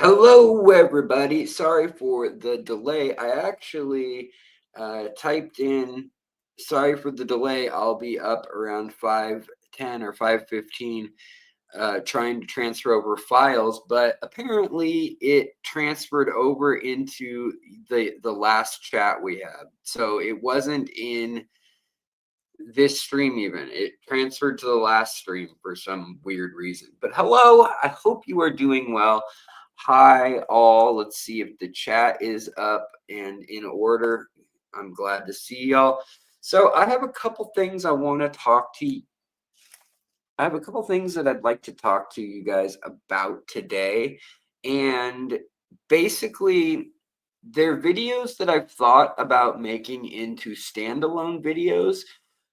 Hello, everybody. Sorry for the delay. I actually typed in, sorry for the delay. I'll be up around 5:10 or 5:15 trying to transfer over files, but apparently it transferred over into the last chat we had. So it wasn't in this stream even. It transferred to the last stream for some weird reason. But hello, I hope you are doing well. Hi, all. Let's see if the chat is up and in order. I'm glad to see y'all. So I have a couple things I want to talk to you. I have a couple things that I'd like to talk to you guys about today. And basically, they're videos that I've thought about making into standalone videos,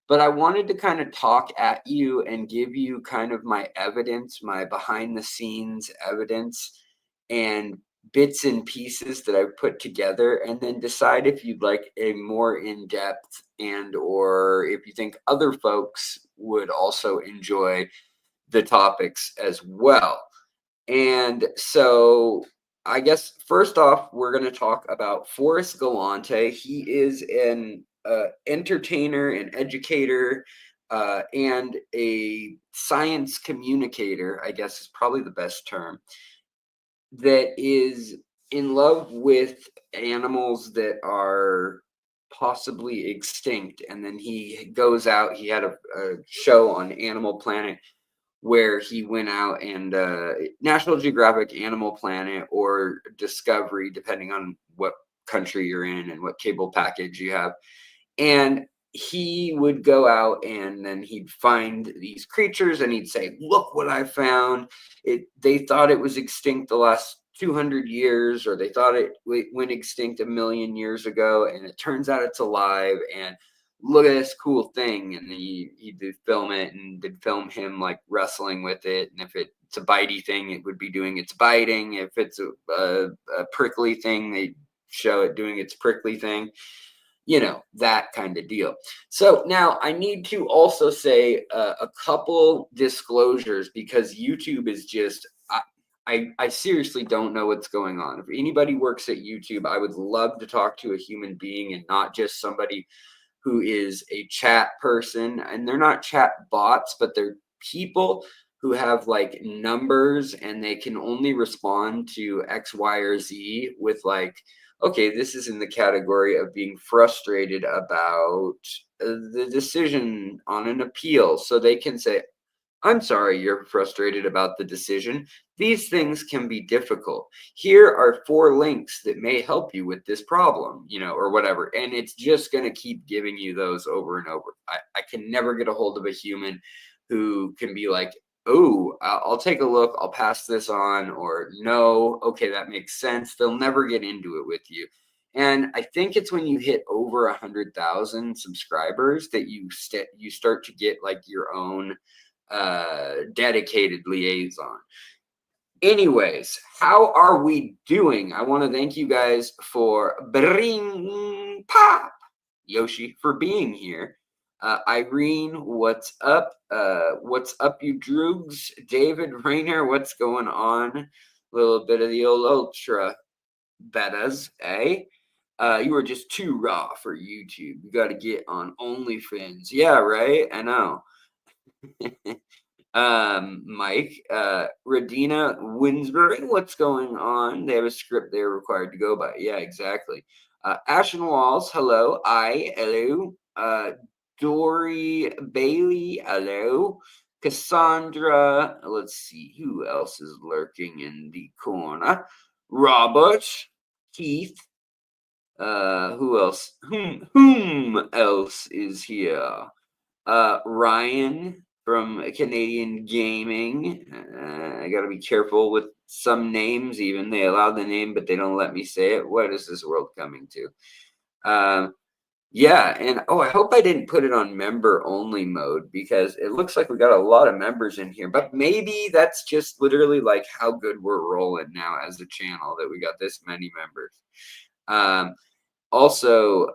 but I wanted to kind of talk at you and give you kind of my evidence, my behind the scenes evidence and bits and pieces that I've put together, and then decide if you'd like a more in-depth and or if you think other folks would also enjoy the topics as well. And so I guess first off, we're going to talk about Forrest Galante. He is an entertainer, an educator, and a science communicator, I guess is probably the best term, that is in love with animals that are possibly extinct. And then he goes out, he had a show on Animal Planet where he went out and National Geographic, Animal Planet, or Discovery, depending on what country you're in and what cable package you have. And he would go out and then he'd find these creatures and he'd say, look what I found. They thought it was extinct the last 200 years, or they thought it went extinct 1,000,000 years ago, and it turns out it's alive, and look at this cool thing. And then he did film it, and did film him like wrestling with it, and if it's a bitey thing, it would be doing its biting. If it's a prickly thing, they show it doing its prickly thing, that kind of deal. So now I need to also say a couple disclosures, because YouTube is just, I seriously don't know what's going on. If anybody works at YouTube, I would love to talk to a human being and not just somebody who is a chat person. And they're not chat bots, but they're people who have like numbers, and they can only respond to X, Y, or Z with like, okay, this is in the category of being frustrated about the decision on an appeal. So they can say, I'm sorry you're frustrated about the decision. These things can be difficult. Here are 4 links that may help you with this problem, or whatever. And it's just going to keep giving you those over and over. I can never get a hold of a human who can be like, oh, I'll take a look, I'll pass this on, or no, okay, that makes sense. They'll never get into it with you. And I think it's when you hit over 100,000 subscribers that you start to get like your own dedicated liaison. Anyways, how are we doing? I want to thank you guys for Bring Pop Yoshi for being here. Irene, what's up? What's up, you droogs? David Rayner, what's going on? A little bit of the old ultra bettas, eh? You were just too raw for YouTube. You got to get on OnlyFans. Yeah, right? I know. Mike, Radina Winsbury, what's going on? They have a script they're required to go by. Yeah, exactly. Ashen Walls, hello. Hello. Dory Bailey, hello. Cassandra, let's see who else is lurking in the corner. Robert, Keith, who else? Whom else is here? Ryan from Canadian Gaming. I gotta be careful with some names, even. They allow the name, but they don't let me say it. What is this world coming to? Yeah, and I hope I didn't put it on member only mode, because it looks like we got a lot of members in here, but maybe that's just literally like how good we're rolling now as a channel, that we got this many members. Also,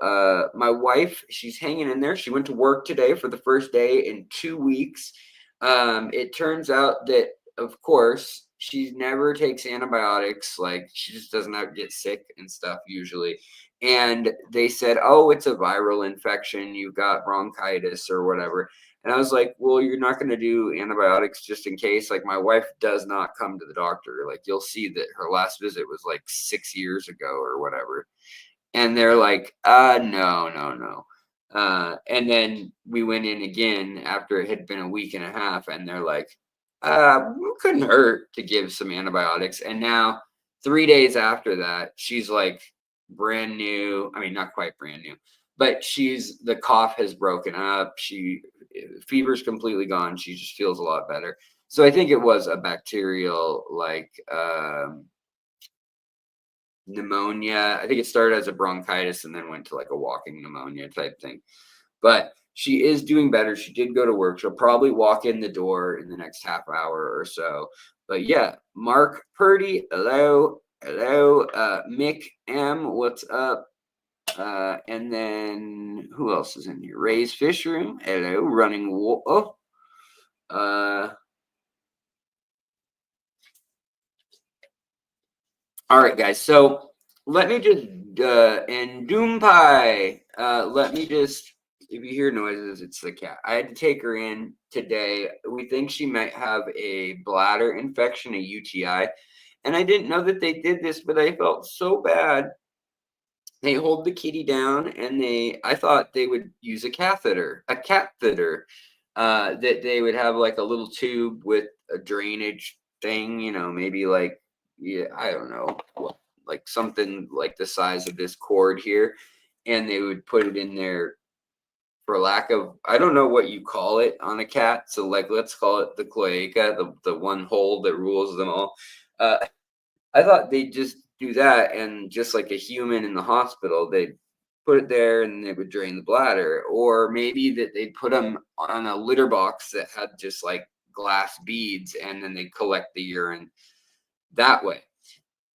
my wife, she's hanging in there. She went to work today for the first day in 2 weeks. It turns out that, of course, she never takes antibiotics. Like, she just does not get sick and stuff usually. And they said, oh, it's a viral infection. You've got bronchitis or whatever. And I was like, well, you're not going to do antibiotics just in case. Like, my wife does not come to the doctor. Like, you'll see that her last visit was like 6 years ago or whatever. And they're like, no, no, no. And then we went in again after it had been a week and a half, and they're like, it couldn't hurt to give some antibiotics. And now, 3 days after that, she's like brand new. I mean, not quite brand new, but the cough has broken up. Fever's completely gone. She just feels a lot better. So I think it was a bacterial, like, pneumonia. I think it started as a bronchitis and then went to like a walking pneumonia type thing. But she is doing better. She did go to work. She'll probably walk in the door in the next half hour or so. But yeah, Mark Purdy, hello. Hello. Mick M, what's up? And then who else is in here? Ray's Fish Room. Hello. Running Wolf. All right, guys. So let me just and Doompai. Let me just. If you hear noises, it's the cat. I had to take her in today. We think she might have a bladder infection, a UTI, and I didn't know that they did this, but I felt so bad. They hold the kitty down, and I thought they would use a catheter, that they would have like a little tube with a drainage thing, maybe like, yeah, I don't know, like something like the size of this cord here, and they would put it in there, for lack of, I don't know what you call it on a cat. So like, let's call it the cloaca, the one hole that rules them all. I thought they'd just do that, and just like a human in the hospital, they'd put it there and they would drain the bladder. Or maybe that they'd put them on a litter box that had just like glass beads, and then they'd collect the urine that way.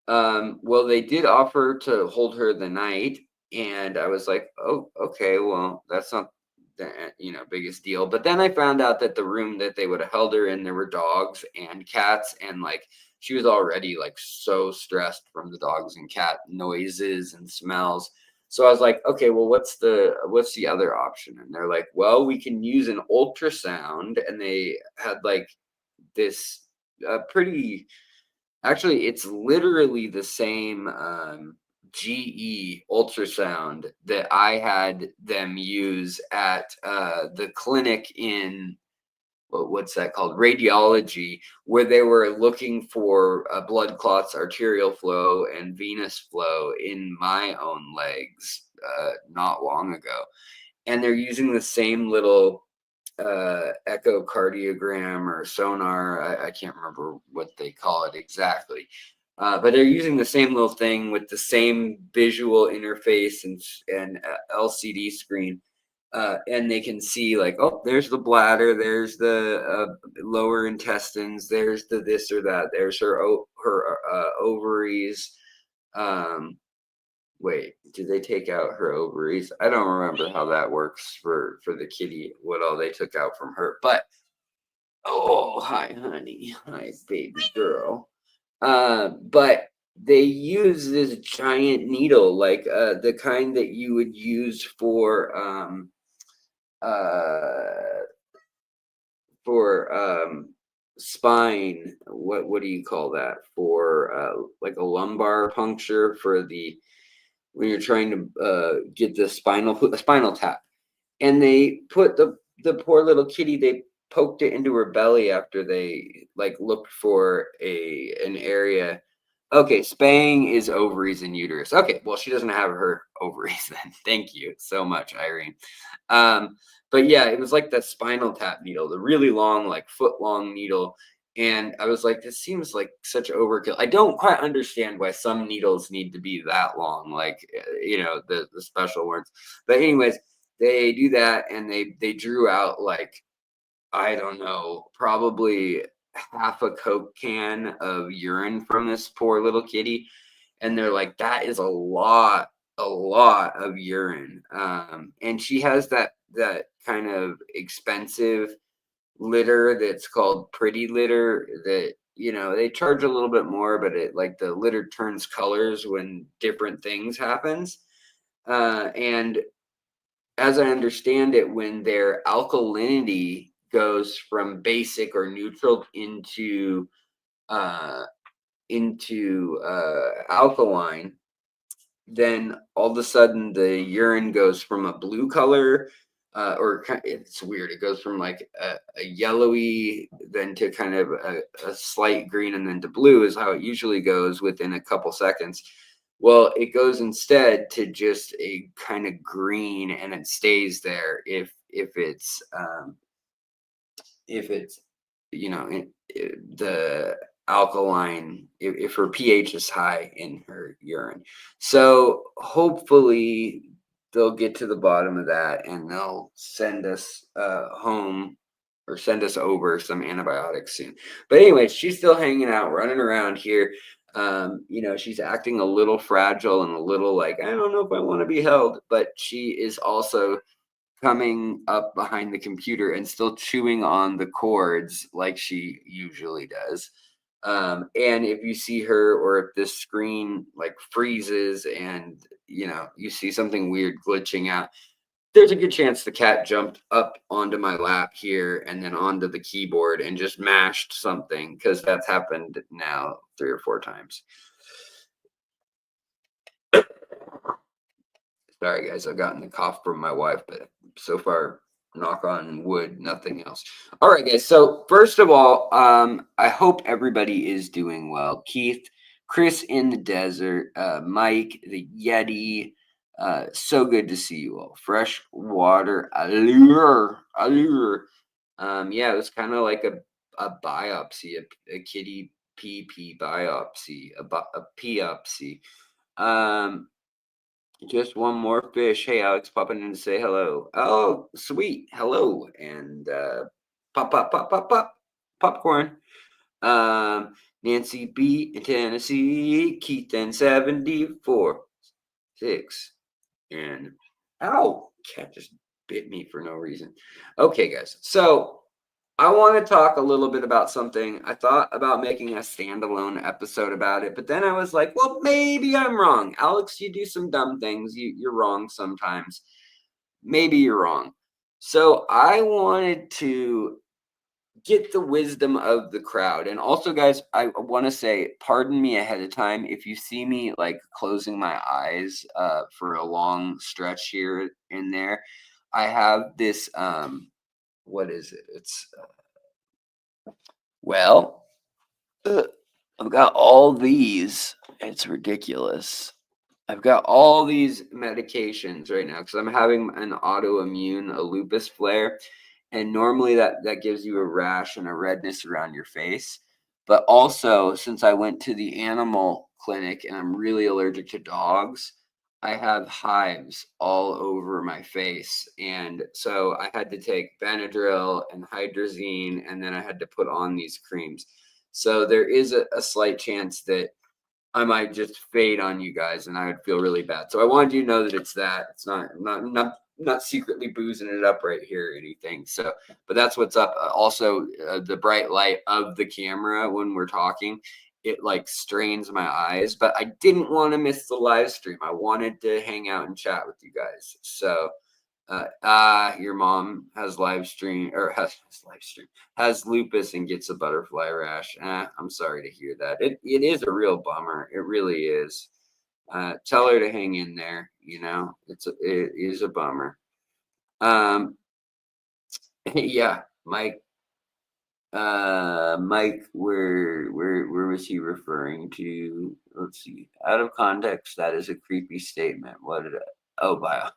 Well, they did offer to hold her the night, and I was like, oh, okay, well, that's not the biggest deal. But then I found out that the room that they would have held her in, there were dogs and cats, and like, she was already like so stressed from the dogs and cat noises and smells. So I was like, okay, well, what's the other option? And they're like, well, we can use an ultrasound. And they had like this pretty, actually, it's literally the same GE ultrasound that I had them use at the clinic in, what's that called? Radiology, where they were looking for blood clots, arterial flow, and venous flow in my own legs not long ago. And they're using the same little echocardiogram or sonar. I can't remember what they call it exactly. But they're using the same little thing with the same visual interface and LCD screen. And they can see like, oh, there's the bladder, there's the lower intestines, there's the this or that, there's her ovaries. Wait, did they take out her ovaries? I don't remember how that works for the kitty, what all they took out from her. But oh, hi, honey, hi, baby girl. But they use this giant needle, like the kind that you would use for spine. What do you call that? For like a lumbar puncture, for when you're trying to get the spinal tap. And they put the poor little kitty, they poked it into her belly after they like looked for an area. Okay, spaying is ovaries and uterus. Okay, well, she doesn't have her ovaries then. Thank you so much, Irene. But yeah, it was like that spinal tap needle, the really long, like foot-long needle. And I was like, this seems like such overkill. I don't quite understand why some needles need to be that long, like, the special ones. But anyways, they do that, and they drew out like, I don't know, probably half a Coke can of urine from this poor little kitty. And they're like, that is a lot of urine. And she has that kind of expensive litter that's called Pretty Litter, that you know, they charge a little bit more, but it like the litter turns colors when different things happens. And as I understand it, when their alkalinity goes from basic or neutral uh, into alkaline, then all of a sudden the urine goes from a blue color, it's weird. It goes from like a yellowy, then to kind of a slight green, and then to blue is how it usually goes within a couple seconds. Well, it goes instead to just a kind of green, and it stays there if it's you know the alkaline, if her pH is high in her urine. So hopefully they'll get to the bottom of that, and they'll send us home or send us over some antibiotics soon. But anyway, she's still hanging out, running around here. You know, she's acting a little fragile and a little like, I don't know if I want to be held, but she is also coming up behind the computer and still chewing on the cords like she usually does. And if you see her, or if this screen like freezes and you know you see something weird glitching out, there's a good chance the cat jumped up onto my lap here and then onto the keyboard and just mashed something, because that's happened now 3 or 4 times. Sorry, guys, I've gotten the cough from my wife, but so far, knock on wood, nothing else. All right, guys. So first of all, I hope everybody is doing well. Keith, Chris in the desert, Mike, the Yeti. So good to see you all. Fresh water allure. Yeah, it was kind of like a biopsy, a kitty pee biopsy, a biopsy. Just one more fish. Hey, Alex, popping in to say hello. Oh, sweet. Hello. And pop, popcorn. Nancy B in Tennessee. Keith in 74. 6. And ow, cat just bit me for no reason. Okay, guys. So I want to talk a little bit about something. I thought about making a standalone episode about it, but then I was like, well, maybe I'm wrong. Alex, you do some dumb things. You're wrong sometimes. Maybe you're wrong. So I wanted to get the wisdom of the crowd. And also, guys, I want to say, pardon me ahead of time if you see me like closing my eyes for a long stretch here and there. I have this what is it? It's well, I've got all these. It's ridiculous. I've got all these medications right now because I'm having an autoimmune, a lupus flare, and normally that gives you a rash and a redness around your face. But also, since I went to the animal clinic and I'm really allergic to dogs, I have hives all over my face. And so I had to take Benadryl and hydrazine, and then I had to put on these creams. So there is a slight chance that I might just fade on you guys, and I would feel really bad. So I wanted you to know that it's that. It's not secretly boozing it up right here or anything. So, but that's what's up. Also, the bright light of the camera when we're talking, it like strains my eyes. But I didn't want to miss the live stream. I wanted to hang out and chat with you guys. So, your mom has has lupus and gets a butterfly rash. I'm sorry to hear that. It is a real bummer. It really is. Tell her to hang in there. You know, it is a bummer. Yeah, Mike. Mike, where was he referring to? Let's see. Out of context, that is a creepy statement. What did I? Oh, bio.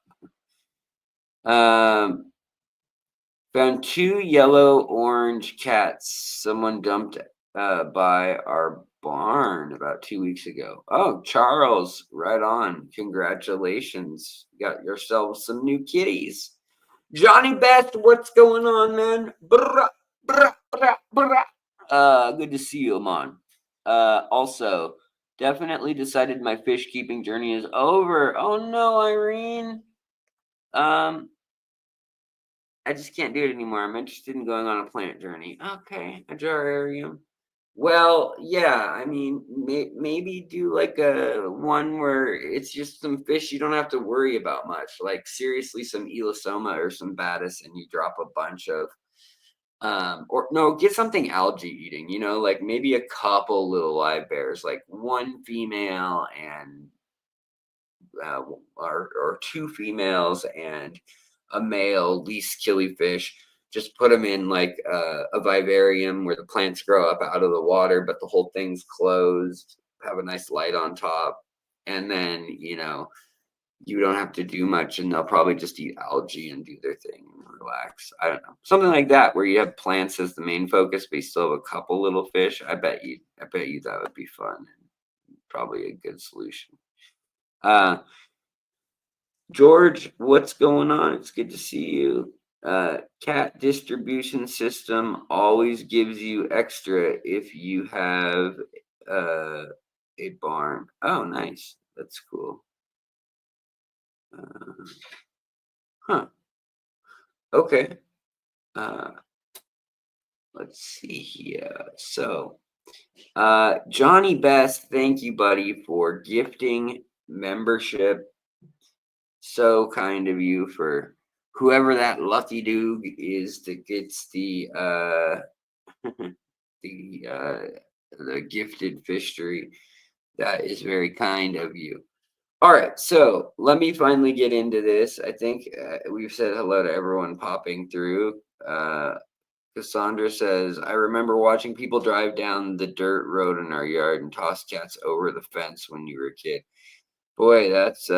Found 2 yellow-orange cats someone dumped by our barn about 2 weeks ago. Oh, Charles, right on. Congratulations. Got yourselves some new kitties. Johnny Best, what's going on, man? Brah, brah, brah, brah. Good to see you, man. Also, definitely decided my fish keeping journey is over. Oh no, Irene. I just can't do it anymore. I'm interested in going on a plant journey. Okay, a jararium. Well, yeah, I mean, maybe do like a one where it's just some fish you don't have to worry about much. Like seriously, some elosoma or some batis, and you drop a bunch of or no, get something algae eating, like maybe a couple little live bears, like one female and or two females and a male least killifish. Just put them in like a vivarium where the plants grow up out of the water, but the whole thing's closed. Have a nice light on top, and then you don't have to do much, and they'll probably just eat algae and do their thing and relax. I don't know, something like that where you have plants as the main focus, but you still have a couple little fish. I bet you that would be fun. Probably a good solution. Uh, George, what's going on? It's good to see you. Cat distribution system always gives you extra if you have uh, a barn. Oh, nice. That's cool. Uh, huh. Okay. Uh, let's see here. So, Johnny Best, thank you, buddy, for gifting membership. So kind of you, for whoever that lucky dude is that gets the uh the gifted FISHTORY. That is very kind of you. All right, so let me finally get into this. I think we've said hello to everyone popping through. Cassandra says, I remember watching people drive down the dirt road in our yard and toss cats over the fence when you were a kid. Boy, that's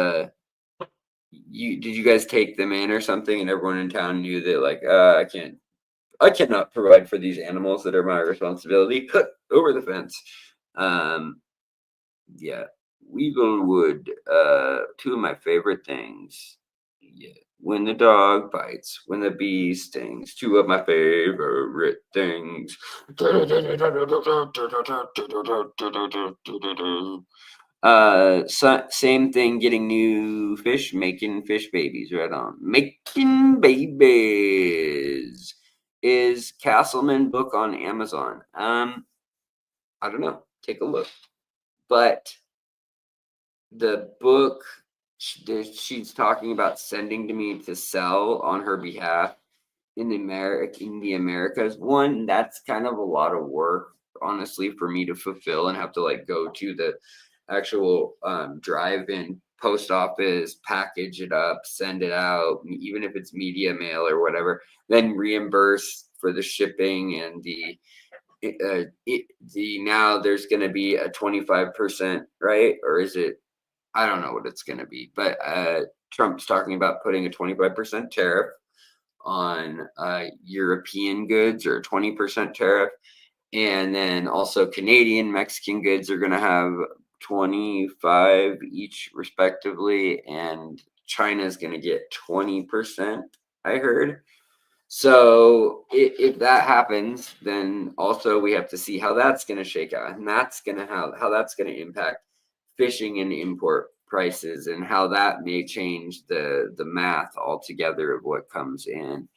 did you guys take them in or something, and everyone in town knew that, like, I cannot provide for these animals that are my responsibility. Over the fence. Yeah, Weevil two of my favorite things. Yeah, when the dog bites, when the bee stings, two of my favorite things. Same thing, getting new fish, making fish babies, right on. Making babies. Is Castleman book on Amazon? I don't know. Take a look. But the book she's talking about sending to me to sell on her behalf in the Americas, one, that's kind of a lot of work, honestly, for me to fulfill and have to like go to the actual drive-in post office, package it up, send it out, even if it's media mail or whatever, then reimburse for the shipping and the now there's going to be a 25%, right? Or is it, I don't know what it's going to be, but Trump's talking about putting a 25% tariff on European goods, or a 20% tariff. And then also Canadian, Mexican goods are going to have 25 each respectively. And China is going to get 20%, I heard. So if that happens, then also we have to see how that's going to shake out, and that's going to how that's going to impact fishing and import prices, and how that may change the math altogether of what comes in.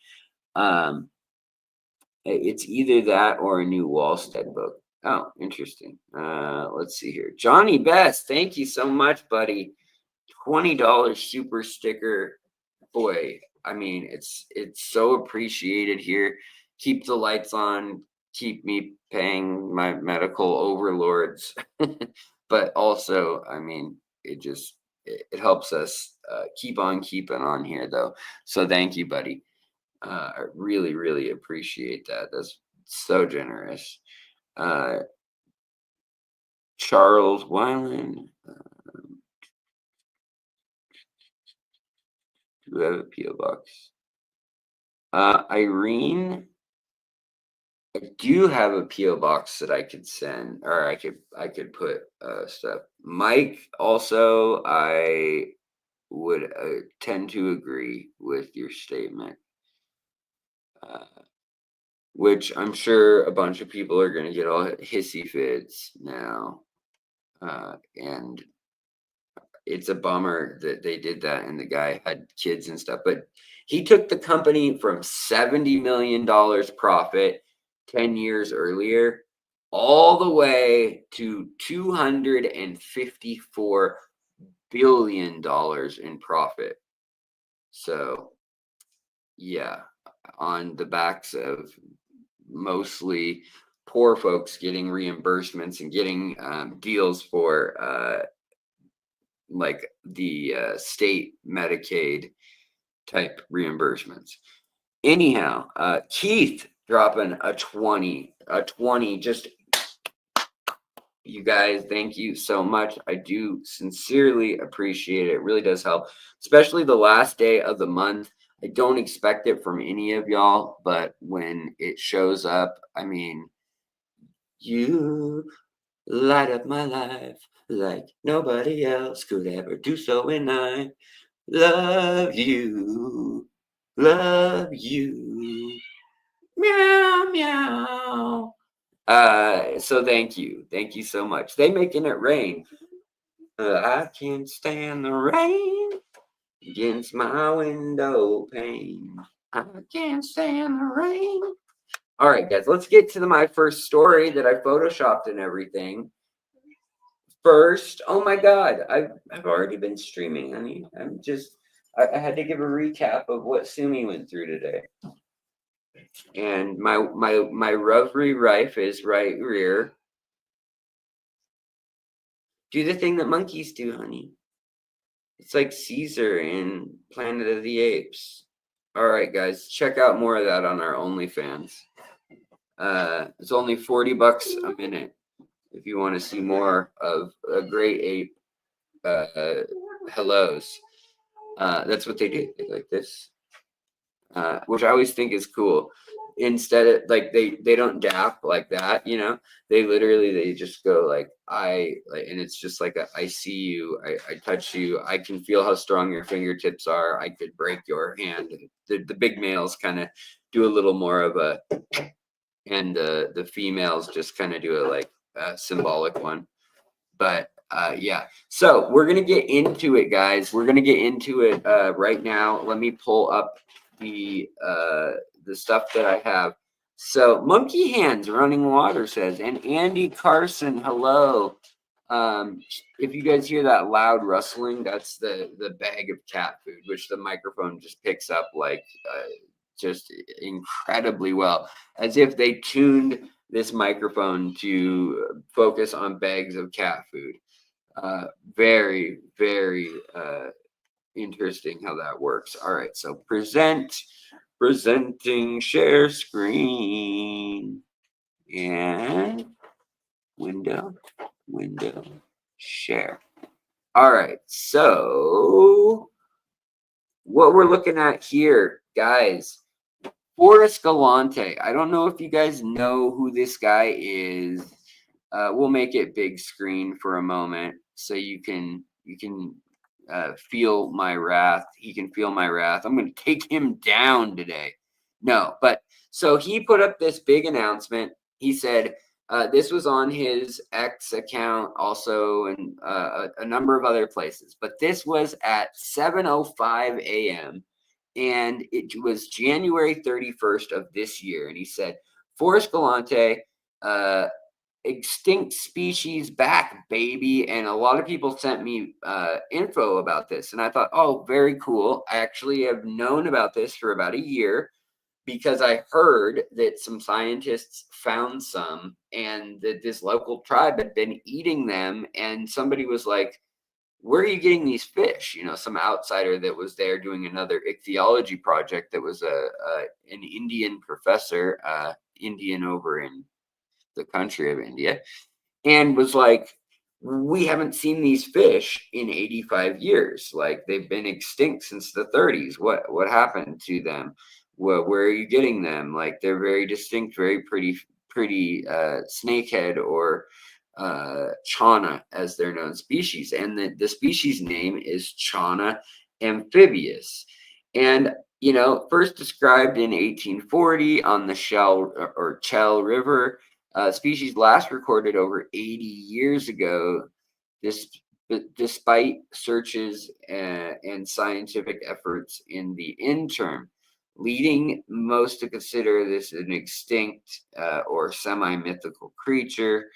It's either that or a new Wallstead book. Oh, interesting. Let's see here. Johnny Best, thank you so much, buddy. $20 super sticker. Boy, I mean, it's so appreciated here. Keep the lights on, keep me paying my medical overlords. But also, I mean, it helps us keep on keeping on here, though. So thank you, buddy. I really, really appreciate that. That's so generous. Uh, Charles Weiland, do we have a PO box? Irene, I do have a PO box that I could send, or I could put stuff. Mike, also, I would tend to agree with your statement, uh, which I'm sure a bunch of people are going to get all hissy fits now, and it's a bummer that they did that and the guy had kids and stuff. But he took the company from $70 million profit 10 years earlier all the way to $254 billion in profit. So, yeah, on the backs of mostly poor folks getting reimbursements and getting deals for like the state Medicaid type reimbursements. Anyhow, Keith dropping a 20, just you guys, thank you so much. I do sincerely appreciate it. It really does help, especially the last day of the month. I don't expect it from any of y'all, but when it shows up, I mean, you light up my life like nobody else could ever do so, and I love you, love you, meow, meow. So thank you so much. They making it rain. I can't stand the rain against my window pane. I can't stand the rain. All right, guys, let's get to my first story that I photoshopped and everything. First, oh my God, I've already been streaming, honey. I had to give a recap of what Sumi went through today. And my Rovry Rife is right rear. Do the thing that monkeys do, honey. It's like Caesar in Planet of the Apes. All right, guys, check out more of that on our OnlyFans. It's only $40 a minute if you want to see more of a great ape hellos. That's what they do. They like this, which I always think is cool. Instead of like they don't dap like that, you know. They just go like and it's just like I see you, I touch you, I can feel how strong your fingertips are, I could break your hand. The big males kind of do a little more of a, and the females just kind of do a like symbolic one. But yeah, so we're gonna get into it, guys. We're gonna get into it right now. Let me pull up the stuff that I have. So Monkey Hands Running Water says, and Andy Carson, hello. If you guys hear that loud rustling, that's the bag of cat food, which the microphone just picks up like just incredibly well, as if they tuned this microphone to focus on bags of cat food. Very, very interesting how that works. All right, so presenting share screen, and window share. All right, so what we're looking at here, guys, Forrest Galante. I don't know if you guys know who this guy is. We'll make it big screen for a moment so you can feel my wrath. He can feel my wrath. I'm going to take him down today. No, but so he put up this big announcement. He said this was on his X account also, and a number of other places. But this was at 7:05 a.m. and it was January 31st of this year. And he said, Forrest Galante, extinct species back, baby. And a lot of people sent me info about this. And I thought, oh, very cool. I actually have known about this for about a year because I heard that some scientists found some and that this local tribe had been eating them. And somebody was like, where are you getting these fish? You know, some outsider that was there doing another ichthyology project that was an Indian professor, Indian over in the country of India, and was like, we haven't seen these fish in 85 years. Like, they've been extinct since the 30s. What happened to them? Where are you getting them? Like, they're very distinct, very pretty snakehead or Chana, as they're known species, and the species name is Chana amphibius. And you know, first described in 1840 on the Chell River. Species last recorded over 80 years ago. Despite searches and scientific efforts in the interim. leading most to consider this an extinct or semi-mythical creature.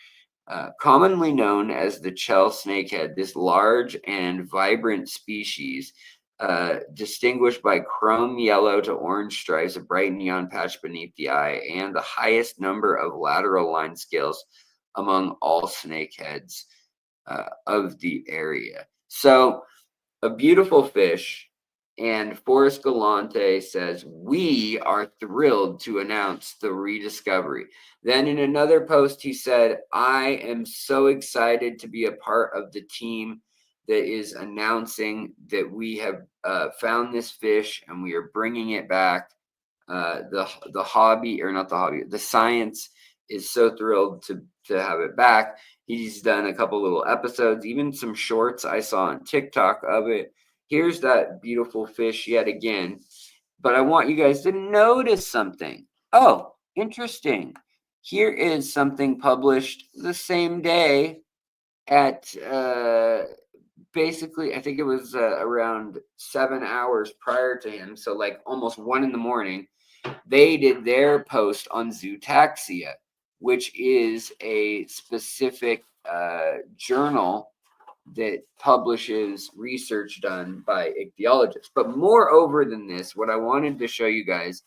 Commonly known as the Chell snakehead, this large and vibrant species, distinguished by chrome yellow to orange stripes, a bright neon patch beneath the eye, and the highest number of lateral line scales among all snakeheads of the area. So, a beautiful fish. And Forrest Galante says, "We are thrilled to announce the rediscovery." Then in another post, he said, "I am so excited to be a part of the team that is announcing that we have found this fish and we are bringing it back. The hobby, or not the hobby, the science is so thrilled to have it back." He's done a couple little episodes, even some shorts I saw on TikTok of it. Here's that beautiful fish yet again. But I want you guys to notice something. Oh, interesting. Here is something published the same day at basically, I think it was around 7 hours prior to him. So, like almost 1 in the morning, they did their post on zootaxia, which is a specific journal that publishes research done by ichthyologists. But moreover than this, what I wanted to show you guys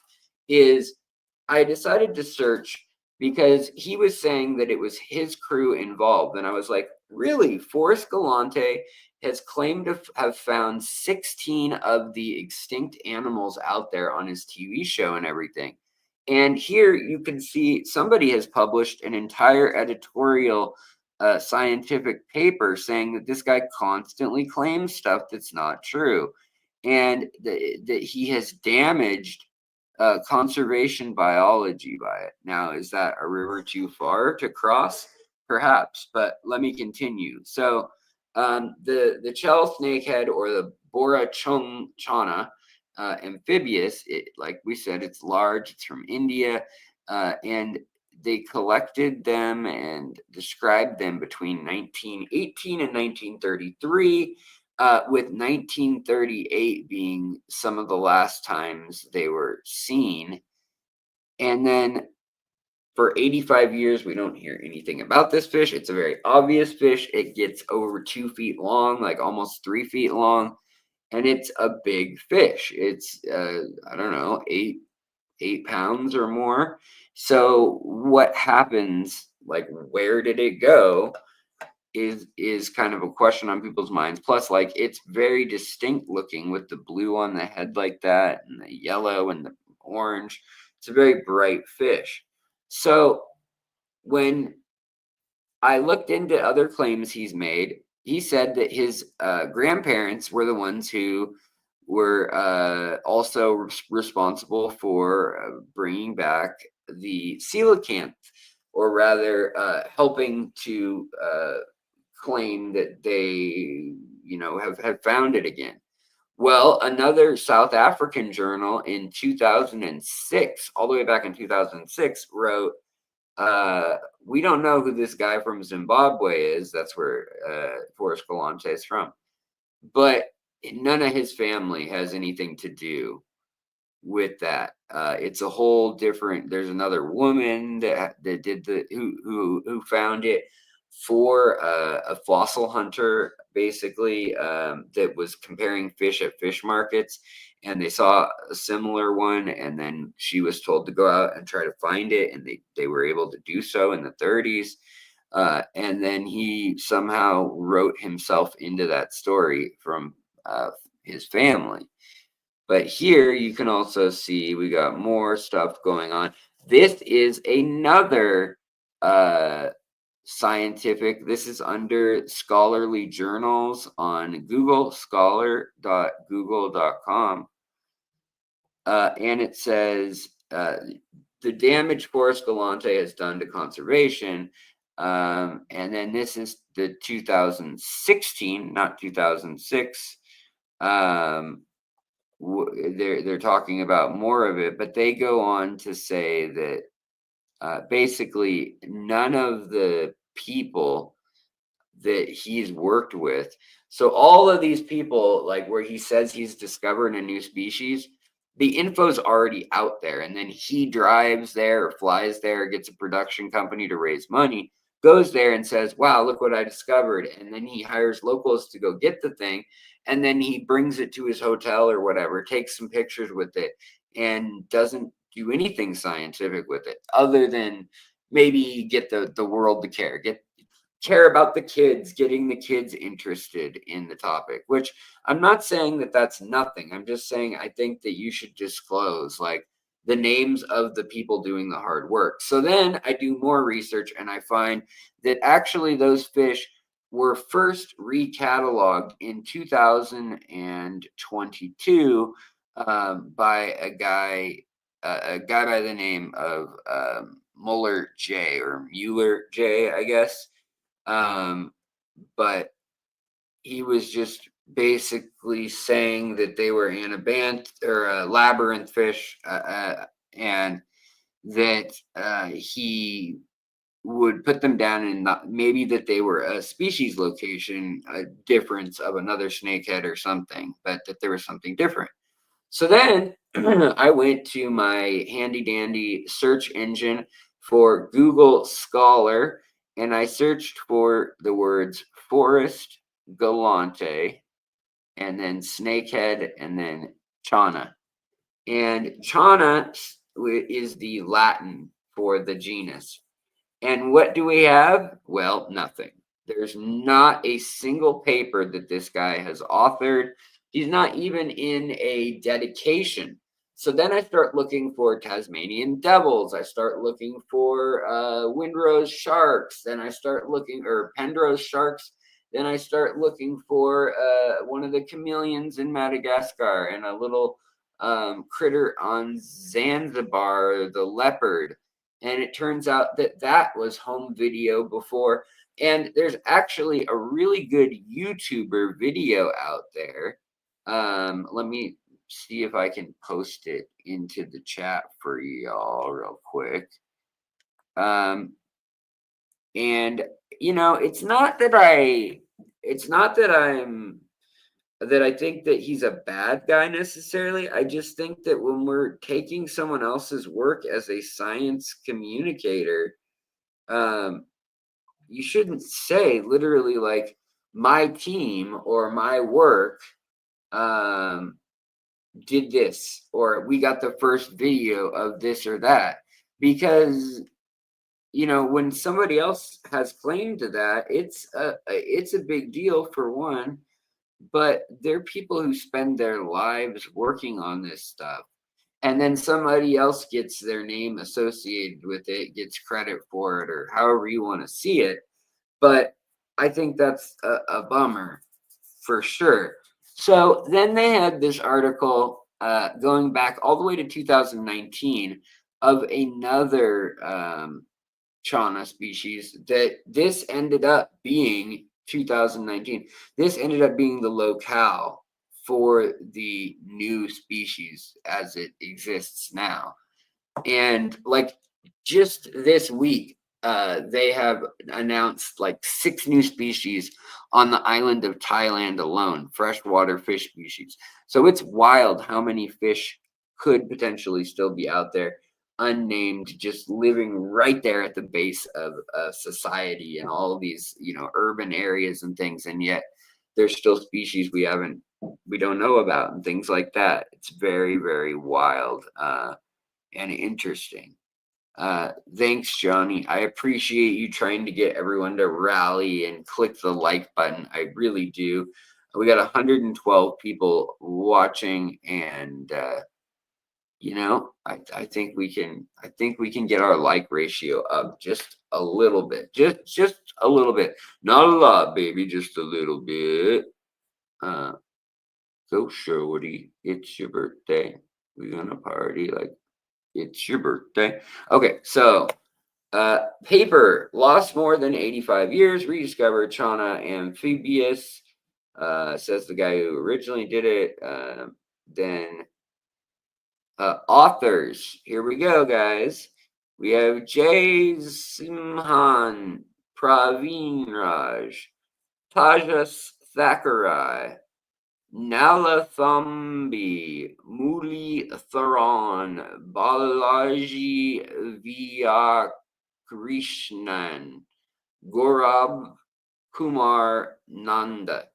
is I decided to search because he was saying that it was his crew involved. And I was like, really? Forrest Galante has claimed to have found 16 of the extinct animals out there on his TV show and everything. And here you can see somebody has published an entire editorial scientific paper saying that this guy constantly claims stuff that's not true, and that he has damaged conservation biology by it. Now, is that a river too far to cross? Perhaps, but let me continue. So, the Chell snakehead, or the Bora chana, amphibious, like we said, it's large, it's from India, and they collected them and described them between 1918 and 1933, with 1938 being some of the last times they were seen. And then for 85 years, we don't hear anything about this fish. It's a very obvious fish. It gets over 2 feet long, like almost 3 feet long, and it's a big fish. It's, I don't know, 8 pounds or more. So what happens, like where did it go, is kind of a question on people's minds. Plus, like, it's very distinct looking with the blue on the head like that, and the yellow and the orange. It's a very bright fish. So when I looked into other claims he's made, he said that his grandparents were the ones who were also responsible for bringing back the coelacanth, or rather helping to claim that they, have found it again. Well, another South African journal in 2006, all the way back in 2006, wrote, "We don't know who this guy from Zimbabwe is." That's where Forrest Galante is from. But none of his family has anything to do with that. It's a whole different. There's another woman that did who found it for a fossil hunter, basically, that was comparing fish at fish markets, and they saw a similar one, and then she was told to go out and try to find it, and they were able to do so in the 30s. And then he somehow wrote himself into that story from his family. But here you can also see we got more stuff going on. This is another scientific, this is under scholarly journals on Google, scholar.google.com. And it says the damage Forrest Galante has done to conservation. And then this is the 2016, not 2006. They're talking about more of it, but they go on to say that basically none of the people that he's worked with, so all of these people, like where he says he's discovered a new species, the info's already out there, and then he drives there or flies there, gets a production company to raise money, goes there and says, wow, look what I discovered. And then he hires locals to go get the thing, and then he brings it to his hotel or whatever, takes some pictures with it, and doesn't do anything scientific with it other than maybe get the world to care about the kids, getting the kids interested in the topic, which I'm not saying that that's nothing. I'm just saying I think that you should disclose like the names of the people doing the hard work. So then I do more research and I find that actually those fish were first recatalogued in 2022 by a guy by the name of Mueller J, or Mueller J, I guess. But he was just basically saying that they were anabant or labyrinth fish, and that he would put them down in maybe that they were a species location, a difference of another snakehead or something, but that there was something different. So then I went to my handy dandy search engine for Google Scholar, and I searched for the words Forrest, Galante, and then snakehead, and then chana. And chana is the Latin for the genus. And what do we have? Well, nothing. There's not a single paper that this guy has authored. He's not even in a dedication. So then I start looking for Tasmanian devils. I start looking for windrose sharks. Then I start looking, or Penrose sharks. Then I start looking for one of the chameleons in Madagascar, and a little critter on Zanzibar, the leopard. And it turns out that that was home video before. And there's actually a really good YouTuber video out there. Let me see if I can post it into the chat for y'all real quick. And you know, it's not that I think that he's a bad guy necessarily. I just think that when we're taking someone else's work as a science communicator, you shouldn't say literally like my team or my work did this, or we got the first video of this or that, because you know, when somebody else has claim to that, it's a big deal for one. But they're people who spend their lives working on this stuff, and then somebody else gets their name associated with it, gets credit for it, or however you want to see it. But I think that's a bummer for sure. So then they had this article going back all the way to 2019 of another chana species that this ended up being 2019. This ended up being the locale for the new species as it exists now. And like just this week, they have announced like 6 new species on the island of Thailand alone, freshwater fish species. So it's wild how many fish could potentially still be out there unnamed, just living right there at the base of society and all of these, you know, urban areas and things. And yet there's still species we don't know about and things like that. It's very, very wild and interesting. Thanks, Johnny. I appreciate you trying to get everyone to rally and click the like button. I really do. We got 112 people watching, and you know, I think we can get our like ratio up just a little bit, just a little bit, not a lot, baby, just a little bit. So shorty, it's your birthday. We're gonna party like it's your birthday. Okay, so paper lost more than 85 years, rediscovered chana amphibious, says the guy who originally did it. Then authors, here we go, guys. We have Jay Simhan, Praveen Raj, Tajas Thakrai, Nalathambi, Muli Tharon, Balaji Krishnan, Gaurav Kumar Nanda.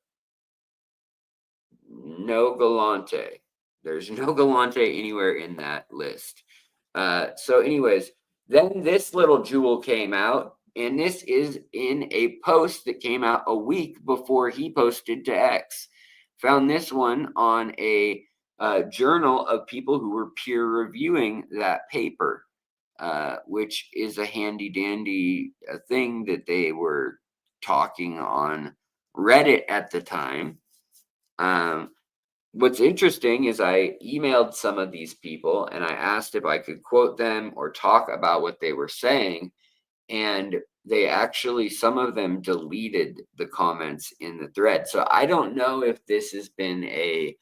No Galante. There's no Galante anywhere in that list. So, anyways, then this little jewel came out, and this is in a post that came out a week before he posted to X. Found this one on a journal of people who were peer reviewing that paper, which is a handy dandy thing that they were talking on Reddit at the time. What's interesting is I emailed some of these people and I asked if I could quote them or talk about what they were saying. And they actually, some of them deleted the comments in the thread. So I don't know if this has been a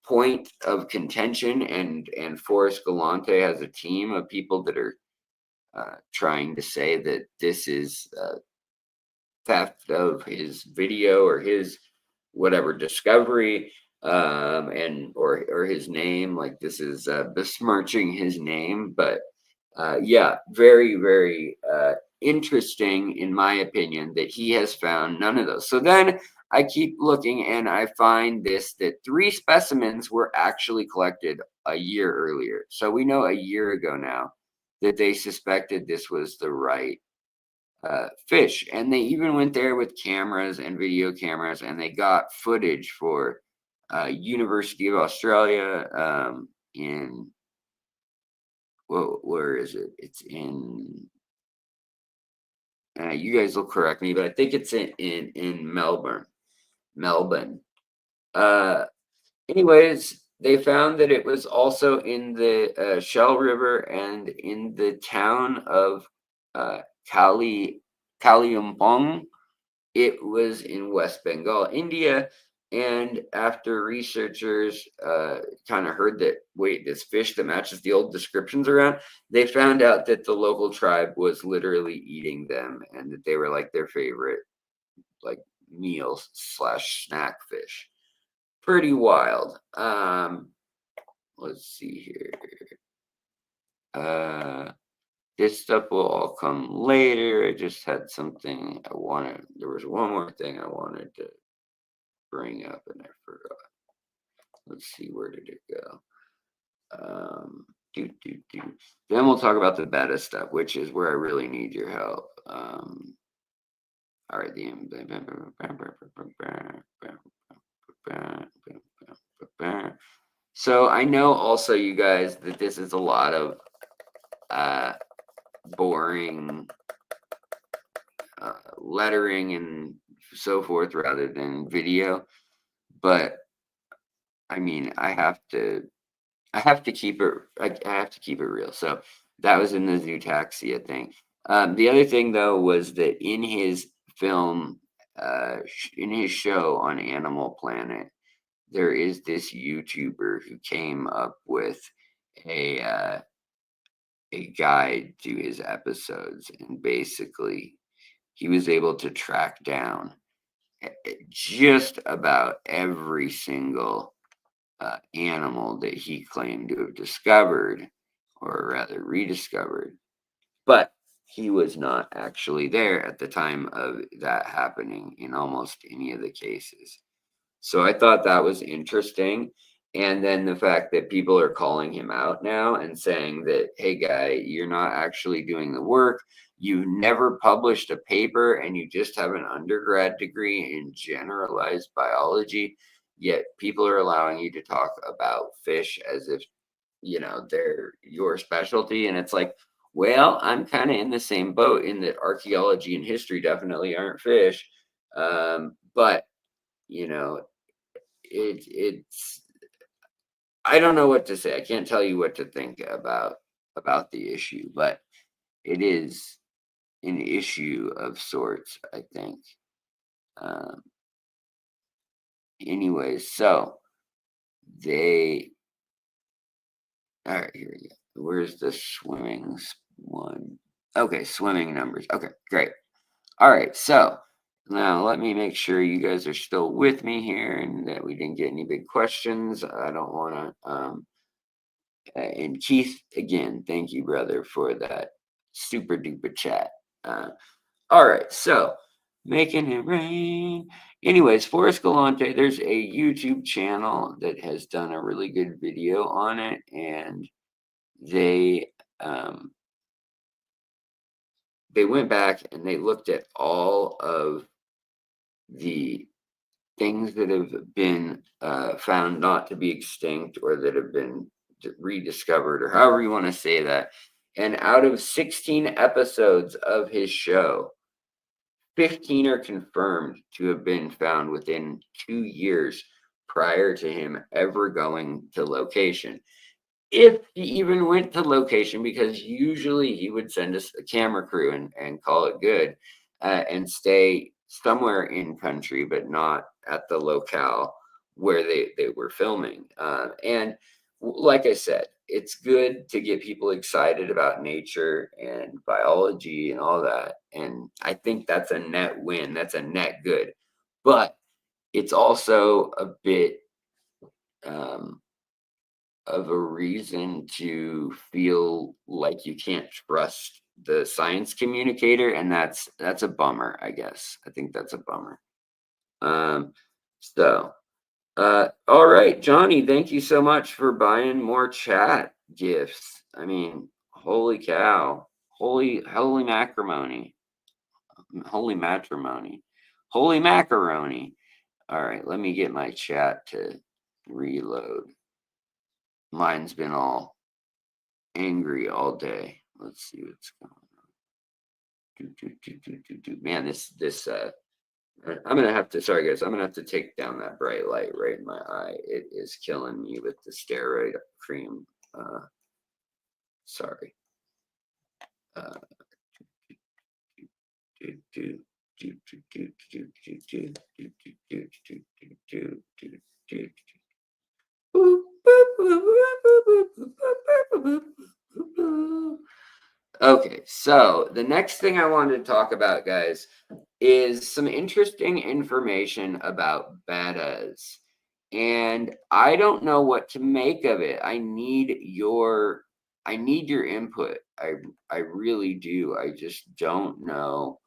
point of contention, and Forrest Galante has a team of people that are trying to say that this is theft of his video or his whatever discovery, and or his name, like this is besmirching his name. But yeah, very very interesting in my opinion that he has found none of those. So then I keep looking and I find this, that 3 specimens were actually collected a year earlier. So we know a year ago now that they suspected this was the right fish, and they even went there with cameras and video cameras, and they got footage for University of Australia, in, well, where is it? It's in. You guys will correct me, but I think it's in Melbourne. Melbourne. Uh, Anyways, they found that it was also in the Shell River and in the town of Kali Kaliumpong. It was in West Bengal, India. And after researchers kind of heard that, wait, this fish that matches the old descriptions around, they found out that the local tribe was literally eating them and that they were like their favorite, like, meals slash snack fish. Pretty wild. Let's see here. This stuff will all come later. I just had something I wanted. There was one more thing I wanted to bring up and I forgot. Let's see, where did it go? Do do do. Then we'll talk about the Betta stuff, which is where I really need your help. All right, so I know also, you guys, that this is a lot of boring lettering and so forth rather than video, but I mean, I have to keep it. I have to keep it real. So that was in the Zootaxia thing. The other thing, though, was that in his film, in his show on Animal Planet, there is this YouTuber who came up with a guide to his episodes, and basically he was able to track down just about every single animal that he claimed to have discovered, or rather rediscovered, but he was not actually there at the time of that happening in almost any of the cases. So I thought that was interesting. And then the fact that people are calling him out now and saying that, hey, guy, you're not actually doing the work. You've never published a paper and you just have an undergrad degree in generalized biology. Yet people are allowing you to talk about fish as if, they're your specialty. And it's like, well, I'm kind of in the same boat in that archaeology and history definitely aren't fish. But, you know, it's I don't know what to say. I can't tell you what to think about the issue, but it is an issue of sorts, I think. Um, Anyways, so they all right, here we go. Where's the swimming one? Okay, swimming numbers. Okay, great. All right, so Now, let me make sure you guys are still with me here and that we didn't get any big questions. I don't want to. And Keith, again, thank you, brother, for that super duper chat. All right, so making it rain. Anyways, Forrest Galante, there's a YouTube channel that has done a really good video on it, and um, they went back and they looked at all of the things that have been found not to be extinct or that have been rediscovered, or however you want to say that. And out of 16 episodes of his show, 15 are confirmed to have been found within 2 years prior to him ever going to location. If he even went to location, because usually he would send us a camera crew and call it good, and stay somewhere in country, but not at the locale where they were filming. And like I said, it's good to get people excited about nature and biology and all that. And I think that's a net win. That's a net good. But it's also a bit um, of a reason to feel like you can't trust the science communicator, and that's a bummer, I guess. I think that's a bummer. Um, so all right, Johnny, thank you so much for buying more chat gifts. I mean, holy cow. Holy macrimony. Holy matrimony. Holy macaroni. All right, let me get my chat to reload. Mine's been all angry all day. Let's see what's going on. Man, I'm gonna have to. Sorry, guys. I'm gonna have to take down that bright light right in my eye. It is killing me with the steroid cream. Sorry. Okay, so the next thing I wanted to talk about, guys, is some interesting information about bettas. And I don't know what to make of it. I need your input. I really do. I just don't know.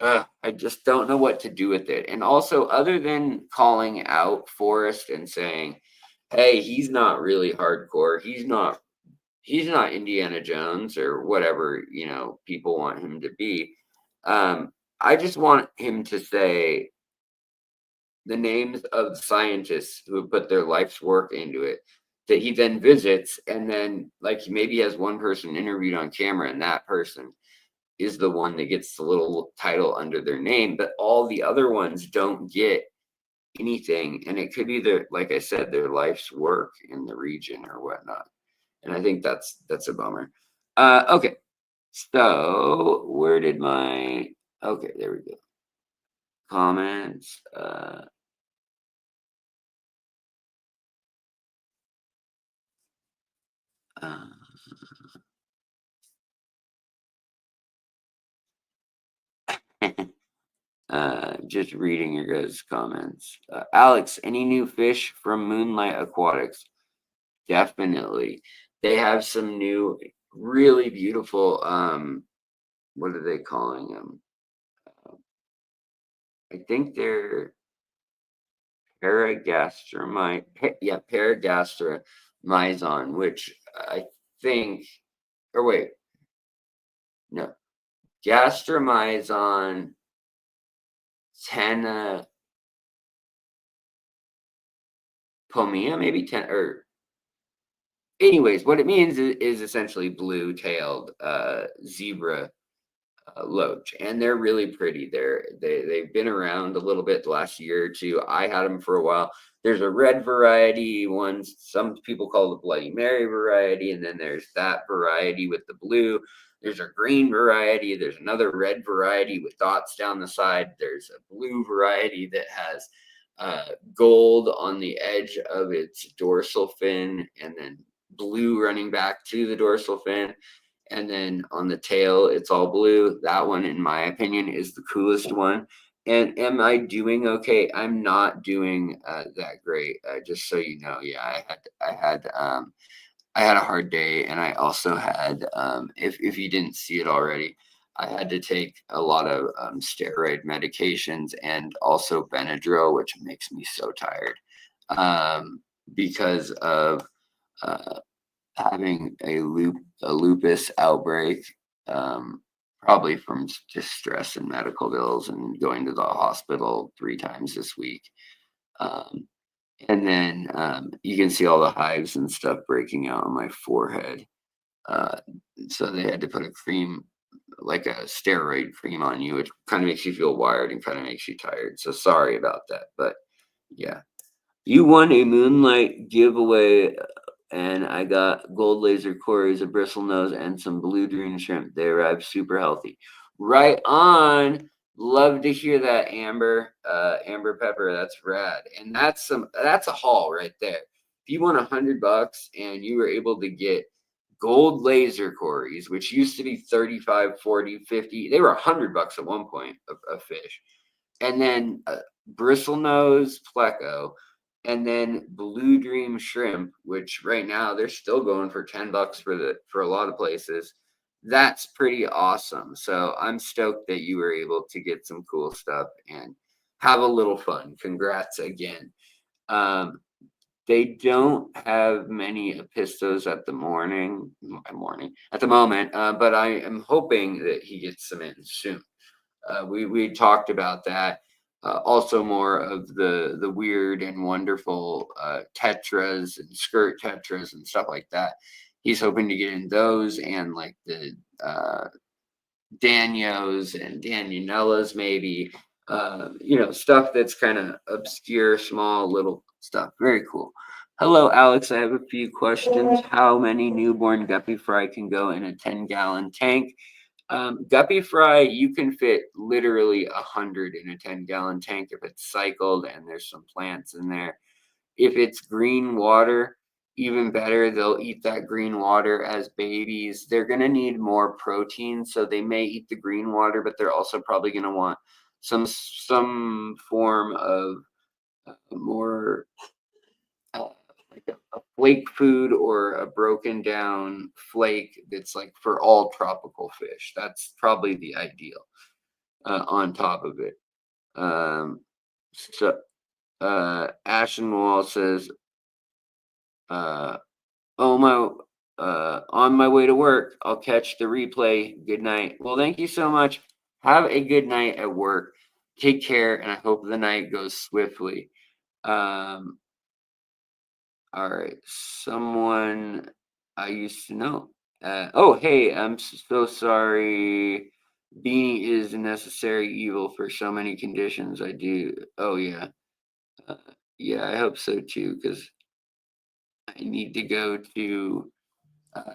I just don't know what to do with it. And also, other than calling out Forrest and saying, "Hey, he's not really hardcore. He's not Indiana Jones or whatever, people want him to be." I just want him to say the names of scientists who have put their life's work into it that he then visits, and then like maybe he has one person interviewed on camera, and that person is the one that gets the little title under their name, but all the other ones don't get anything. And it could be like I said, their life's work in the region or whatnot. And I think that's a bummer. Okay, so where did okay, there we go. Comments. Just reading your guys' comments. Alex, any new fish from Moonlight Aquatics? Definitely. They have some new, really beautiful, what are they calling them? I think they're Paragastromyzon, which I think, or wait, no, Gastromyzon tenapomia, maybe or anyways, what it means is essentially blue-tailed zebra loach, and they're really pretty. They've been around a little bit the last year or two. I had them for a while. There's a red variety, ones some people call the Bloody Mary variety, and then there's that variety with the blue. There's a green variety. There's another red variety with dots down the side. There's a blue variety that has gold on the edge of its dorsal fin, and then blue running back to the dorsal fin. And then on the tail, it's all blue. That one, in my opinion, is the coolest one. And am I doing okay? I'm not doing that great. Just so you know, yeah, I had a hard day, and I also had, if you didn't see it already, I had to take a lot of steroid medications and also Benadryl, which makes me so tired because of uh, having a lupus outbreak, probably from just stress and medical bills and going to the hospital 3 times this week. Um, and then you can see all the hives and stuff breaking out on my forehead. Uh, so they had to put a cream, like a steroid cream on you, which kind of makes you feel wired and kind of makes you tired. So sorry about that. But yeah. You won a Moonlight giveaway, and I got gold laser quarries, a bristle nose, and some blue dream shrimp. They arrived super healthy. Right on. Love to hear that, Amber. Amber Pepper, that's rad. And that's a haul right there. If you won $100 and you were able to get gold laser quarries, which used to be 35, 40, 50, they were $100 at one point of fish. And then bristlenose pleco, and then blue dream shrimp, which right now they're still going for $10 for a lot of places. That's pretty awesome. So I'm stoked that you were able to get some cool stuff and have a little fun. Congrats again. They don't have many epistos at the at the moment, but I am hoping that he gets some in soon. We talked about that. Also, more of the weird and wonderful tetras and skirt tetras and stuff like that. He's hoping to get in those, and like the Danios and Daniellas, maybe. Stuff that's kind of obscure, small, little stuff. Very cool. Hello, Alex. I have a few questions. How many newborn guppy fry can go in a 10-gallon tank? Guppy fry, you can fit literally 100 in a 10-gallon tank if it's cycled and there's some plants in there. If it's green water, even better. They'll eat that green water as babies. They're going to need more protein, so they may eat the green water, but they're also probably going to want some form of more like a flake food, or a broken down flake that's like for all tropical fish. That's probably the ideal on top of it. So Ashen Wall says, oh my, on my way to work, I'll catch the replay. Good night. Well, thank you so much. Have a good night at work. Take care, and I hope the night goes swiftly. All right, someone I used to know. Oh, hey, I'm so sorry. Beanie is a necessary evil for so many conditions. I do. Oh, yeah. Uh, yeah, I hope so too, because I need to go to, I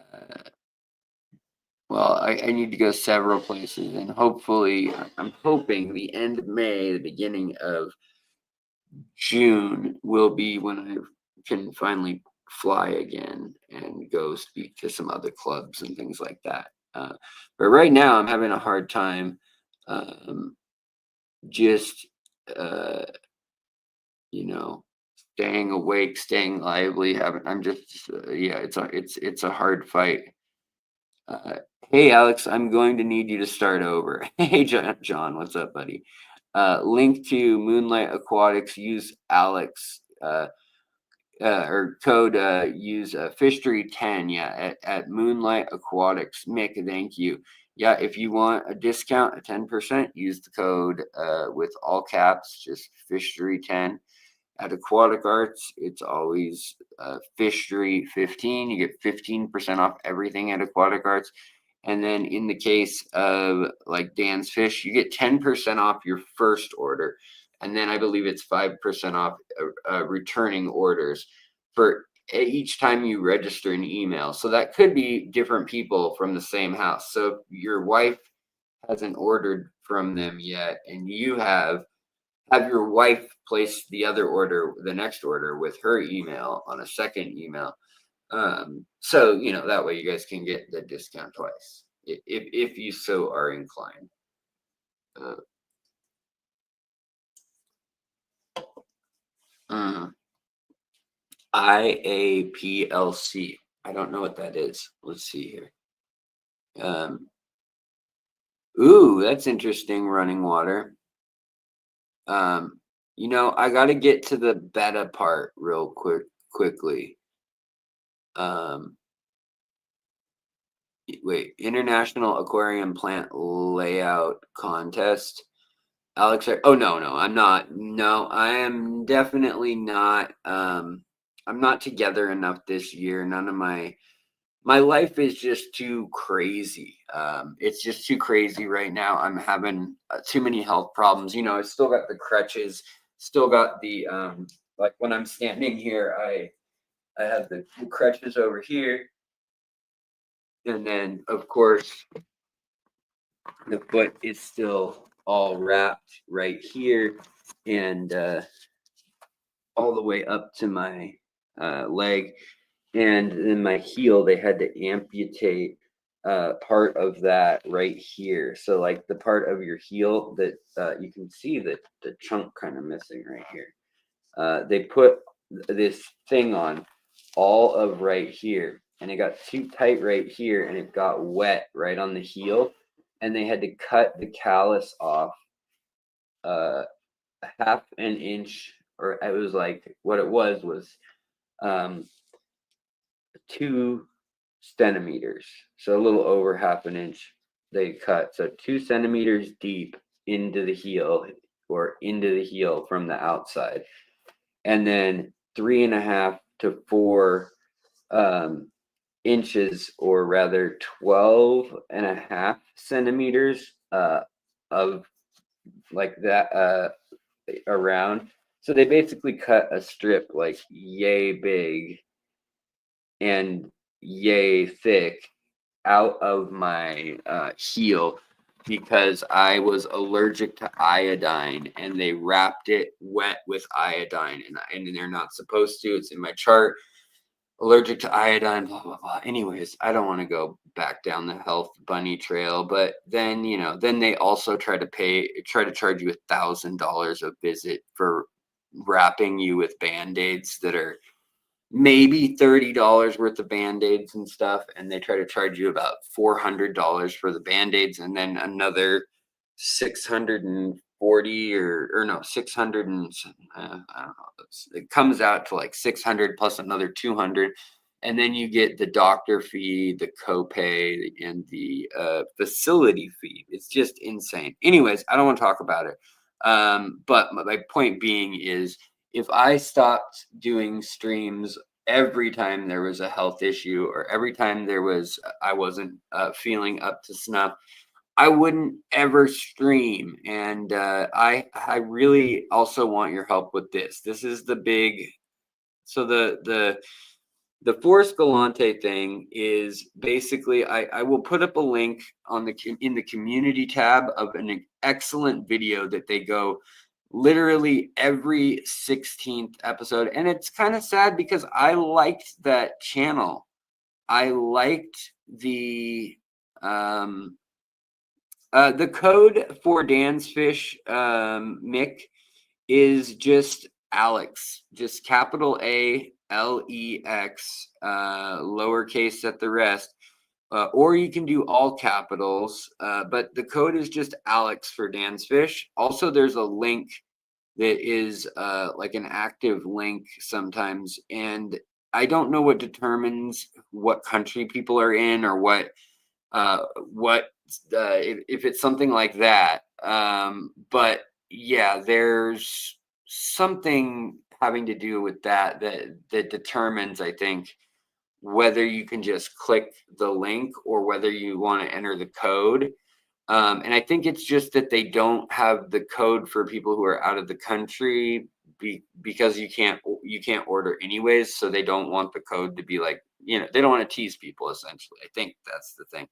need to go several places, and hopefully, I'm hoping the end of May, the beginning of June will be when I can finally fly again and go speak to some other clubs and things like that. But right now, I'm having a hard time just, uh, staying awake, staying lively. I'm just, yeah, it's a hard fight. Uh, hey, Alex, I'm going to need you to start over. Hey, John, what's up, buddy? Link to Moonlight Aquatics. Use Alex or code. Use FISHTORY 10. Yeah, at Moonlight Aquatics. Mick, thank you. Yeah, if you want a discount, a 10%, use the code with all caps, just FISHTORY 10. At Aquatic Arts, it's always FISHTORY 15. You get 15% off everything at Aquatic Arts. And then in the case of like Dan's Fish, you get 10% off your first order. And then I believe it's 5% off returning orders for each time you register an email. So that could be different people from the same house. So if your wife hasn't ordered from them yet, and you have your wife place the next order with her email on a second email. So, that way you guys can get the discount twice if you so are inclined. Uh, IAPLC. I don't know what that is. Let's see here. Ooh, that's interesting. Running water. I got to get to the Betta part real quickly. Wait, International Aquarium Plant Layout Contest. Alex, oh no, I'm not. No, I am definitely not. I'm not together enough this year. None of my life is just too crazy. It's just too crazy right now. I'm having too many health problems. I still got the crutches, still got the like when I'm standing here, I have the crutches over here, and then of course the foot is still all wrapped right here, and all the way up to my leg. And then my heel, they had to amputate part of that right here. So like the part of your heel that you can see that the chunk kind of missing right here. They put this thing on all of right here, and it got too tight right here, and it got wet right on the heel, and they had to cut the callus off a half an inch, or it was like what it was 2 centimeters, so a little over half an inch they cut, so 2 centimeters deep into the heel, or into the heel from the outside, and then 3.5 to 4 inches, or rather 12.5 centimeters of like that around. So they basically cut a strip like yay big and yay thick out of my heel, because I was allergic to iodine, and they wrapped it wet with iodine, and they're not supposed to. It's in my chart. Allergic to iodine, blah blah blah. Anyways, I don't want to go back down the health bunny trail, but then then they also try to charge you $1,000 a visit for wrapping you with band-aids that are maybe $30 worth of band-aids and stuff, and they try to charge you about $400 for the band-aids, and then another 640, or no, 600, and I don't know, it comes out to like 600 plus another 200, and then you get the doctor fee, the copay, and the facility fee. It's just insane. Anyways, I don't want to talk about it, but my point being is, if I stopped doing streams every time there was a health issue, or every time I wasn't feeling up to snuff, I wouldn't ever stream. And I really also want your help with this. This is the big. So the Forrest Galante thing is basically, I will put up a link in the community tab of an excellent video that they go literally every 16th episode. And it's kind of sad, because I liked that channel. I liked the code for Dan's Fish, Mick, is just Alex, just capital ALEX, lowercase at the rest, or you can do all capitals, but the code is just Alex for Dan's Fish. Also, there's a link that is like an active link sometimes, and I don't know what determines what country people are in, or what if it's something like that. But yeah, there's something having to do with that determines, I think, whether you can just click the link or whether you want to enter the code. And I think it's just that they don't have the code for people who are out of the country, because you can't order anyways. So they don't want the code to be like, they don't want to tease people, essentially. I think that's the thing.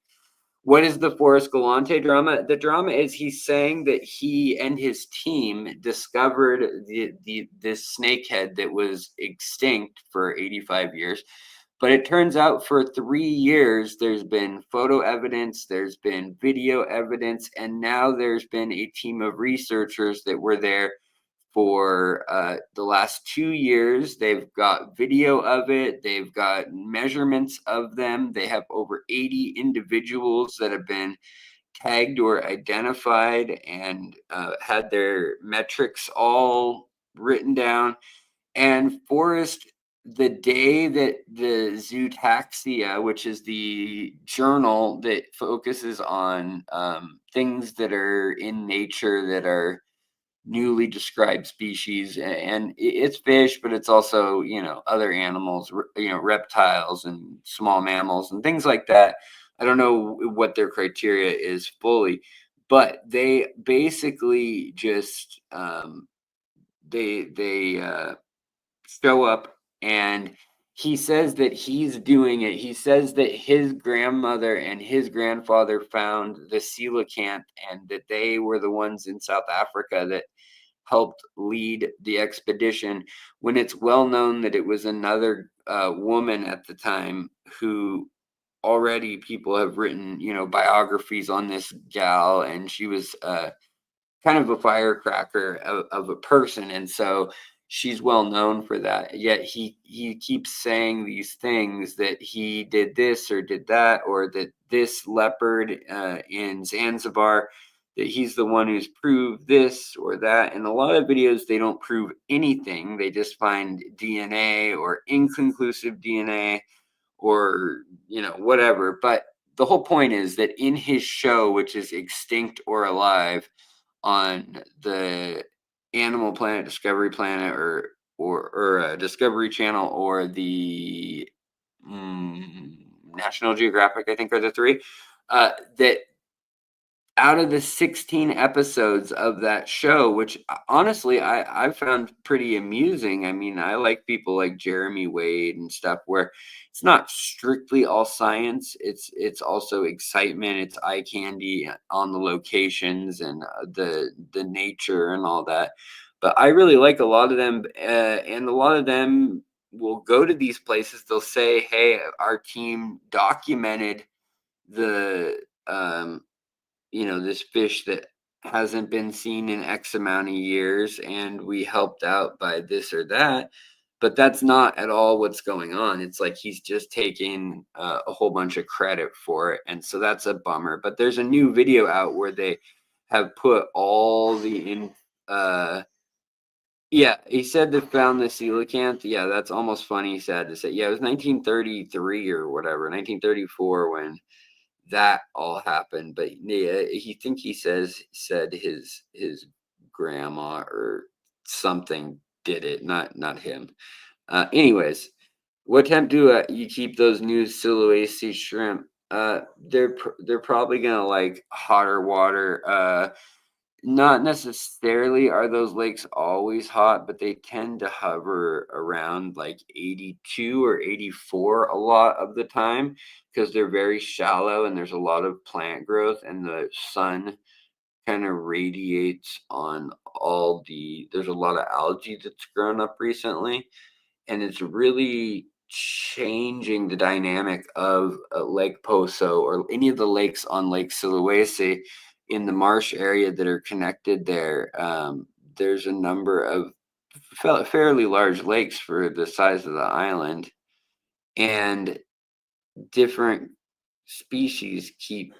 What is the Forrest Galante drama? The drama is, he's saying that he and his team discovered this snakehead that was extinct for 85 years, But it turns out for 3 years, there's been photo evidence, there's been video evidence, and now there's been a team of researchers that were there for the last 2 years. They've got video of it, they've got measurements of them. They have over 80 individuals that have been tagged or identified and had their metrics all written down. And Forrest, the day that the Zootaxia, which is the journal that focuses on things that are in nature that are newly described species, and it's fish, but it's also, other animals, reptiles and small mammals and things like that. I don't know what their criteria is fully, but they basically just they show up, and he says that he's doing it. He says that his grandmother and his grandfather found the coelacanth, and that they were the ones in South Africa that helped lead the expedition, when it's well known that it was another woman at the time who already people have written, biographies on this gal, and she was kind of a firecracker of a person, and so she's well known for that. Yet he keeps saying these things, that he did this or did that, or that this leopard in Zanzibar, that he's the one who's proved this or that. In a lot of videos, they don't prove anything. They just find DNA or inconclusive DNA, or whatever. But the whole point is that in his show, which is Extinct or Alive, on the Animal Planet, Discovery Planet, or Discovery Channel, or the National Geographic, I think are the three, that out of the 16 episodes of that show, which honestly I found pretty amusing. I mean, I like people like Jeremy Wade and stuff, where it's not strictly all science. It's also excitement. It's eye candy on the locations and the nature and all that. But I really like a lot of them, and a lot of them will go to these places. They'll say, "Hey, our team documented the this fish that hasn't been seen in X amount of years, and we helped out by this or that." But that's not at all what's going on. It's like he's just taking a whole bunch of credit for it. And so that's a bummer. But there's a new video out where they have put all the yeah, he said they found the coelacanth. Yeah, that's almost funny, sad to say. Yeah, it was 1933 or whatever, 1934, when that all happened. But yeah, he said his grandma or something did it, not him. Anyways, what temp do you keep those new Sulawesi shrimp? They're probably gonna like hotter water. Not necessarily are those lakes always hot, but they tend to hover around like 82 or 84 a lot of the time, because they're very shallow and there's a lot of plant growth, and the sun kind of radiates on there's a lot of algae that's grown up recently, and it's really changing the dynamic of Lake Poso or any of the lakes on Lake Sulawesi in the marsh area that are connected there. There's a number of fairly large lakes for the size of the island, and different species keep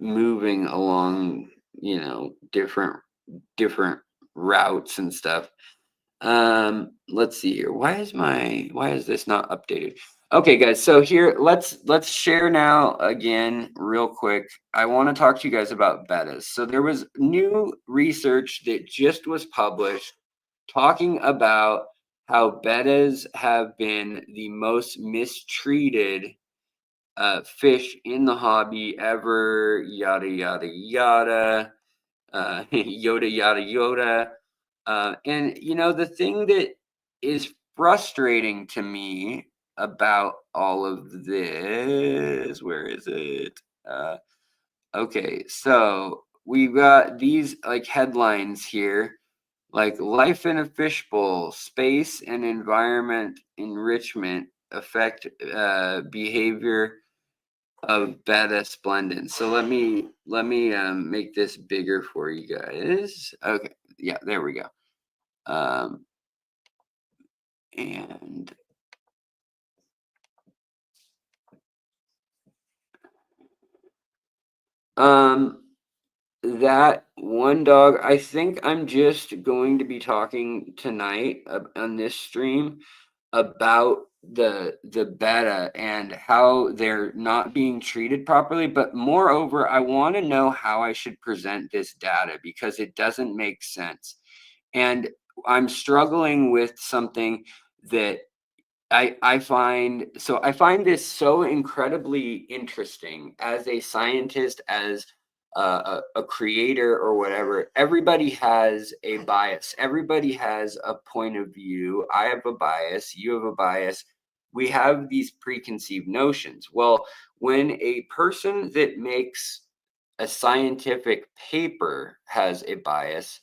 moving along, different routes and stuff. Let's see here. Why is this not updated? Okay, guys, so here let's share now again real quick. I want to talk to you guys about bettas. So there was new research that just was published talking about how bettas have been the most mistreated fish in the hobby ever, yada yada yada, yada yada yada. And the thing that is frustrating to me about all of this, where is it? Okay, so we've got these like headlines here, like "Life in a Fishbowl: Space and Environment Enrichment affect behavior of Betta splendens. So let me make this bigger for you guys. Okay, yeah, there we go. And that one dog, I think I'm just going to be talking tonight on this stream about the Betta and how they're not being treated properly. But moreover, I want to know how I should present this data because it doesn't make sense. And I'm struggling with something that I find this so incredibly interesting as a scientist, as a creator or whatever. Everybody has a bias. Everybody has a point of view. I have a bias. You have a bias. We have these preconceived notions. Well, when a person that makes a scientific paper has a bias,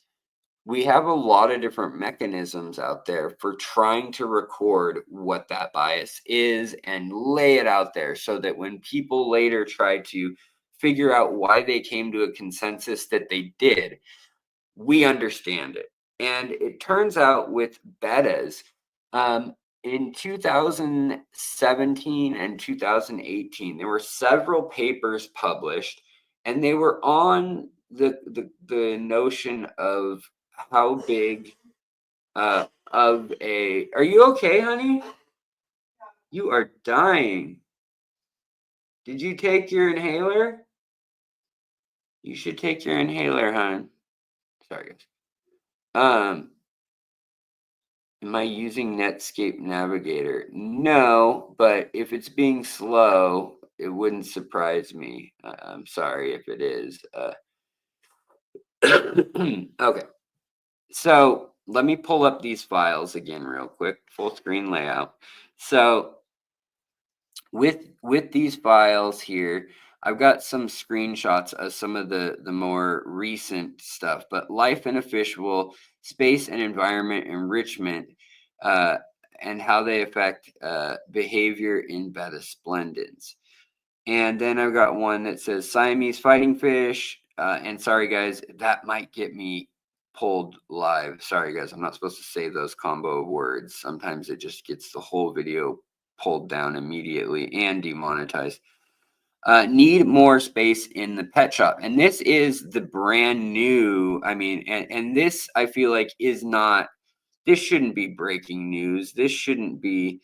we have a lot of different mechanisms out there for trying to record what that bias is and lay it out there so that when people later try to figure out why they came to a consensus that they did, we understand it. And it turns out with Bettas, in 2017 and 2018, there were several papers published, and they were on the notion of how big of a. Are you okay, honey? You are dying. Did you take your inhaler? You should take your inhaler, hon. Sorry, guys. Am I using Netscape Navigator? No, but if it's being slow, it wouldn't surprise me. I'm sorry if it is. Okay, so let me pull up these files again real quick, full screen layout. So with these files here, I've got some screenshots of some of the more recent stuff, but life in a fishbowl, space and environment enrichment, uh, and how they affect behavior in Betta splendens. And then I've got one that says Siamese fighting fish. And sorry guys, that might get me pulled live. Sorry guys, I'm not supposed to say those combo of words. Sometimes it just gets the whole video pulled down immediately and demonetized. Need more space in the pet shop. And this is the brand new, I mean, and this I feel like is not, this shouldn't be breaking news. This shouldn't be,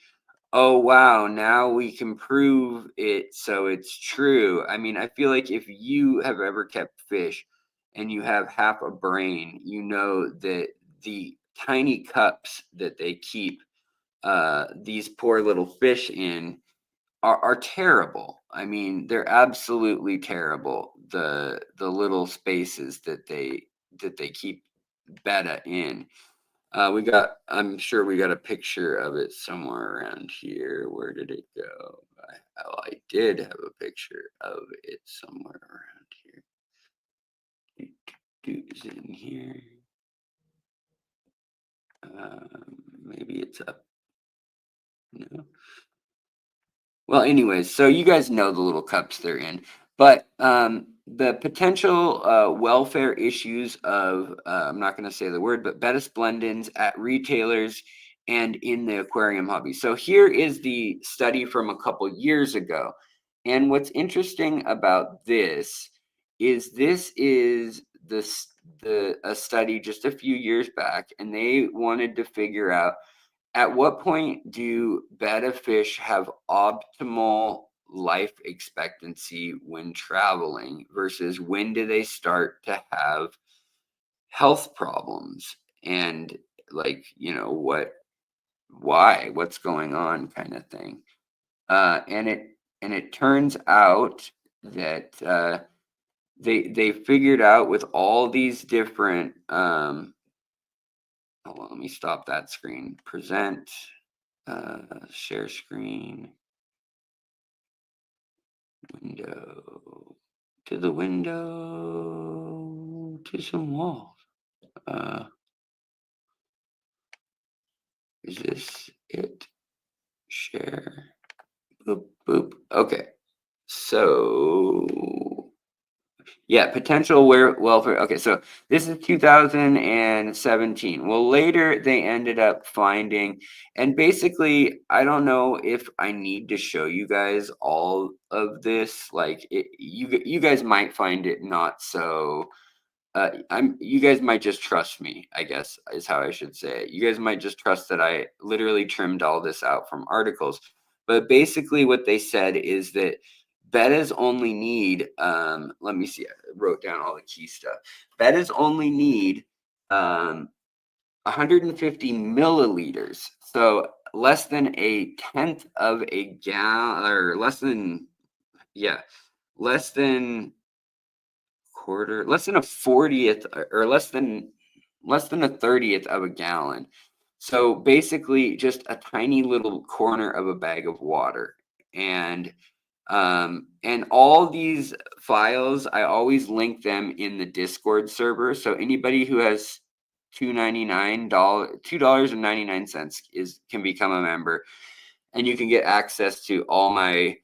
oh wow, now we can prove it so it's true. I mean, I feel like if you have ever kept fish and you have half a brain, you know that the tiny cups that they keep these poor little fish in are terrible. I mean, they're absolutely terrible. The little spaces that they keep Betta in. I'm sure we got a picture of it somewhere around here. Where did it go? I did have a picture of it somewhere around here. Is it in here? Maybe it's up. No. Well, anyways, so you guys know the little cups they're in, but the potential welfare issues of I'm not going to say the word, but Betta splendens at retailers and in the aquarium hobby. So here is the study from a couple years ago, and what's interesting about this is a study just a few years back, and they wanted to figure out at what point do Betta fish have optimal life expectancy when traveling versus when do they start to have health problems and like, you know, what's going on kind of thing. And it turns out that they figured out with all these different hold on, let me stop that screen. Present, share screen, window, to the window, to some walls. Is this it? Share. Boop. Okay. So yeah, potential welfare. Okay, so this is 2017. Well, later they ended up finding, and basically, I don't know if I need to show you guys all of this. Like, you guys might find it not so. You guys might just trust me, I guess is how I should say it. You guys might just trust that I literally trimmed all this out from articles. But basically what they said is that bettas only need, let me see, I wrote down all the key stuff. Bettas only need 150 milliliters. So less than a tenth of a gallon, or less than, yeah, less than less than a 40th, or less than a 30th of a gallon. So basically just a tiny little corner of a bag of water. And all these files, I always link them in the Discord server. So anybody who has $2.99 can become a member, and you can get access to all my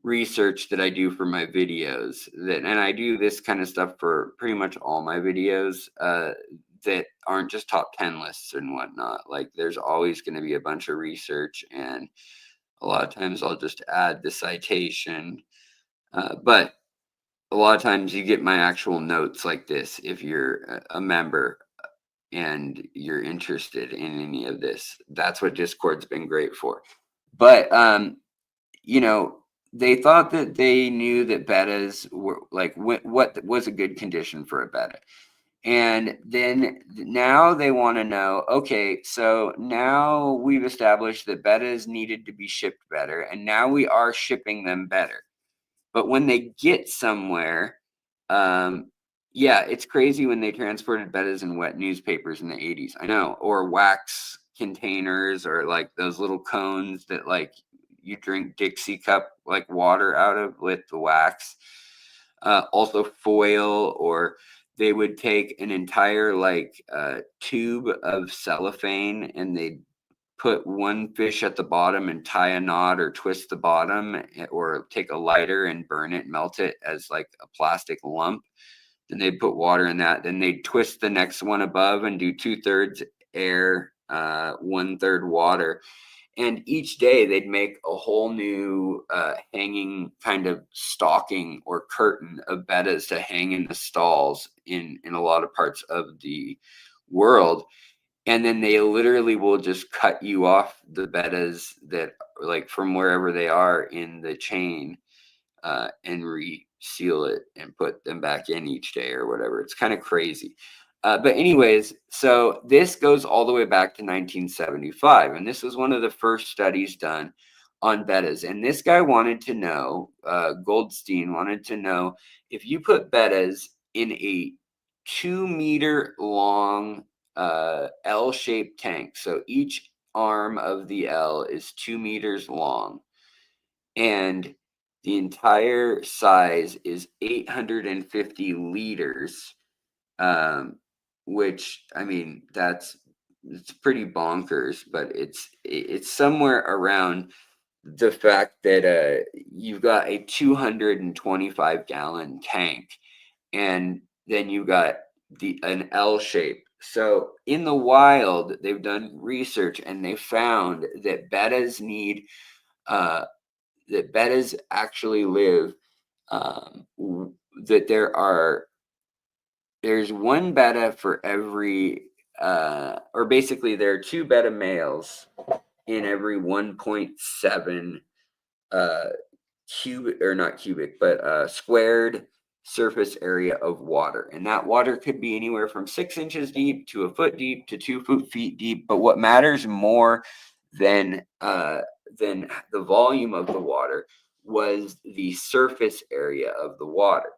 research that I do for my videos. And I do this kind of stuff for pretty much all my videos that aren't just top 10 lists and whatnot. Like, there's always going to be a bunch of research, and a lot of times I'll just add the citation. But a lot of times you get my actual notes like this if you're a member and you're interested in any of this. That's what Discord's been great for. But they thought that they knew that bettas were like what was a good condition for a betta. And then now they want to know, okay, so now we've established that bettas needed to be shipped better, and now we are shipping them better. But when they get somewhere, yeah, it's crazy when they transported bettas in wet newspapers in the 80s. I know, or wax containers, or like those little cones that like you drink Dixie cup like water out of with the wax. Also foil, or they would take an entire like tube of cellophane, and they'd put one fish at the bottom and tie a knot or twist the bottom, or take a lighter and burn it, melt it as like a plastic lump. Then they'd put water in that. Then they'd twist the next one above and do 2/3 air, 1/3 water. And each day they'd make a whole new hanging kind of stocking or curtain of bettas to hang in the stalls in a lot of parts of the world. And then they literally will just cut you off the bettas that like from wherever they are in the chain, and reseal it and put them back in each day or whatever. It's kind of crazy. But anyways, so this goes all the way back to 1975, and this was one of the first studies done on bettas. And this guy wanted to know, Goldstein wanted to know, if you put bettas in a 2-meter long L-shaped tank, so each arm of the L is 2 meters long, and the entire size is 850 liters, which, I mean, it's pretty bonkers, but it's somewhere around the fact that you've got a 225 gallon tank, and then you got an L shape. So in the wild, they've done research, and they found that bettas actually live, that there's one betta for every, or basically there are 2 betta males in every 1.7 cubic, or not cubic, but squared surface area of water. And that water could be anywhere from 6 inches deep to a foot deep to 2 feet deep. But what matters more than the volume of the water was the surface area of the water.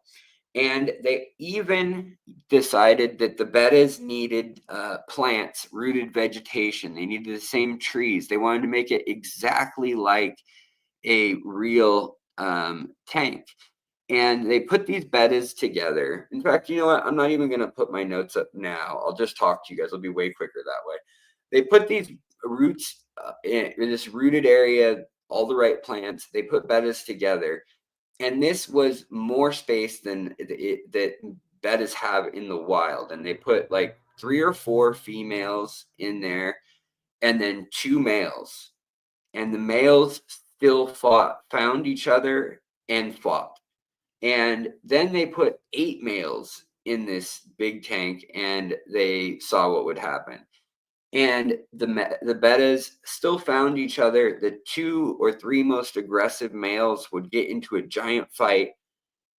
And they even decided that the bettas needed plants, rooted vegetation. They needed the same trees. They wanted to make it exactly like a real tank. And they put these bettas together. In fact, you know what? I'm not even going to put my notes up now. I'll just talk to you guys. It'll be way quicker that way. They put these roots in this rooted area all the right plants. They put bettas together, and this was more space than that bettas have in the wild. And they put like 3 or 4 females in there, and then 2 males. And the males still found each other and fought. And then they put 8 males in this big tank, and they saw what would happen. And the bettas still found each other. The 2 or 3 most aggressive males would get into a giant fight.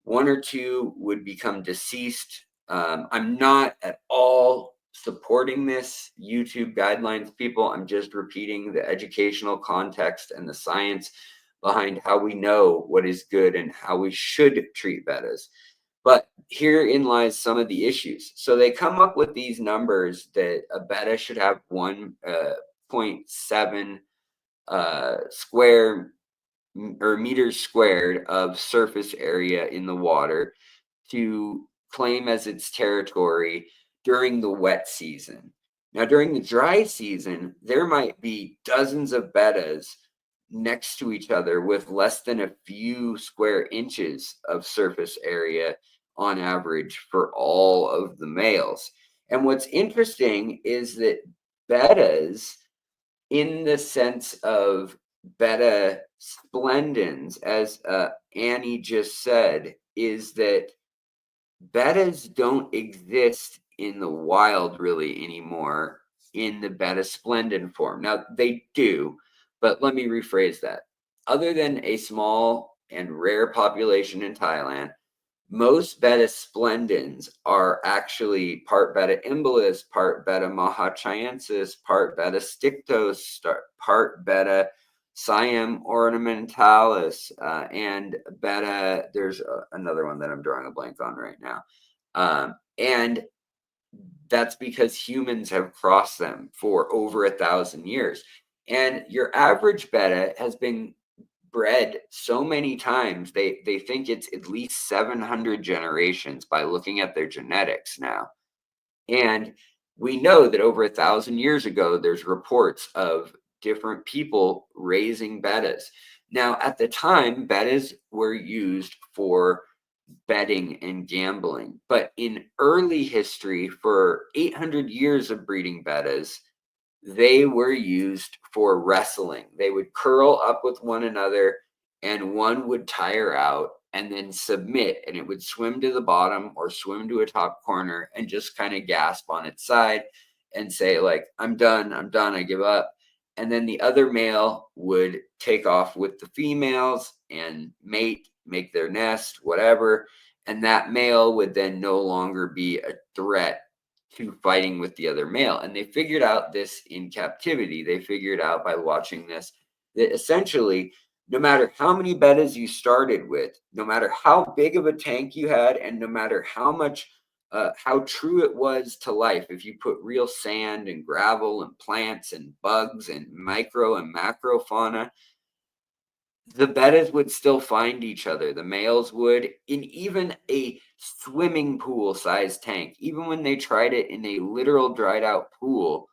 1 or 2 would become deceased. I'm not at all supporting this YouTube guidelines, people. I'm just repeating the educational context and the science behind how we know what is good and how we should treat bettas. But herein lies some of the issues. So they come up with these numbers that a betta should have 1.7 square or meters squared of surface area in the water to claim as its territory during the wet season. Now, during the dry season, there might be dozens of bettas next to each other with less than a few square inches of surface area on average for all of the males. And what's interesting is that bettas, in the sense of betta splendens, as Annie just said, is that bettas don't exist in the wild really anymore in the betta splendens form. Now they do, but let me rephrase that. Other than a small and rare population in Thailand, most betta splendens are actually part betta imbelis, part betta mahachiensis, part betta stictos, part betta Siam ornamentalis, and betta. There's another one that I'm drawing a blank on right now. And that's because humans have crossed them for over 1,000 years. And your average betta has been bred so many times, they think it's at least 700 generations by looking at their genetics now. And we know that over 1,000 years ago, there's reports of different people raising bettas. Now, at the time, bettas were used for betting and gambling. But in early history, for 800 years of breeding bettas, they were used for wrestling. They would curl up with one another, and one would tire out and then submit, and it would swim to the bottom or swim to a top corner and just kind of gasp on its side and say, like, I'm done, I give up. And then the other male would take off with the females and mate, make their nest, whatever. And that male would then no longer be a threat to fighting with the other male. And they figured out this in captivity. They figured out by watching this that essentially, no matter how many bettas you started with, no matter how big of a tank you had, and no matter how much how true it was to life, if you put real sand and gravel and plants and bugs and micro and macro fauna, the bettas would still find each other. The males would, in even a swimming pool sized tank. Even when they tried it in a literal dried out pool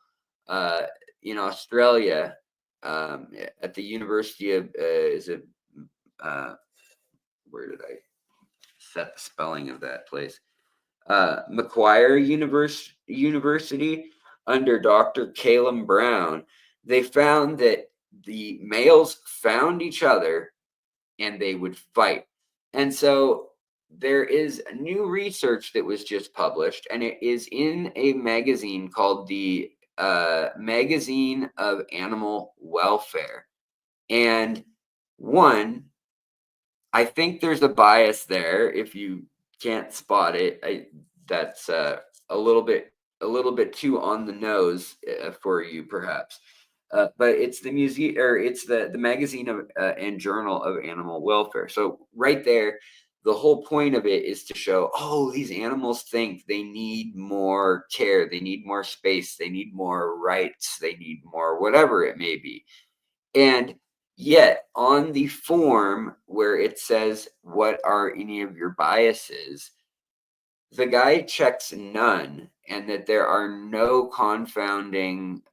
in Australia, at the University of where did I set the spelling of that place? Macquarie University, under Dr. Caleb Brown, they found that the males found each other and they would fight. And so there is new research that was just published, and it is in a magazine called the Magazine of Animal Welfare. And one, I think there's a bias there. If you can't spot it, that's a little bit too on the nose for you, perhaps. But it's the museum, or it's the magazine of and journal of animal welfare. So right there, the whole point of it is to show, oh, these animals think they need more care, they need more space, they need more rights, they need more whatever it may be. And yet on the form where it says, what are any of your biases, the guy checks none, and that there are no confounding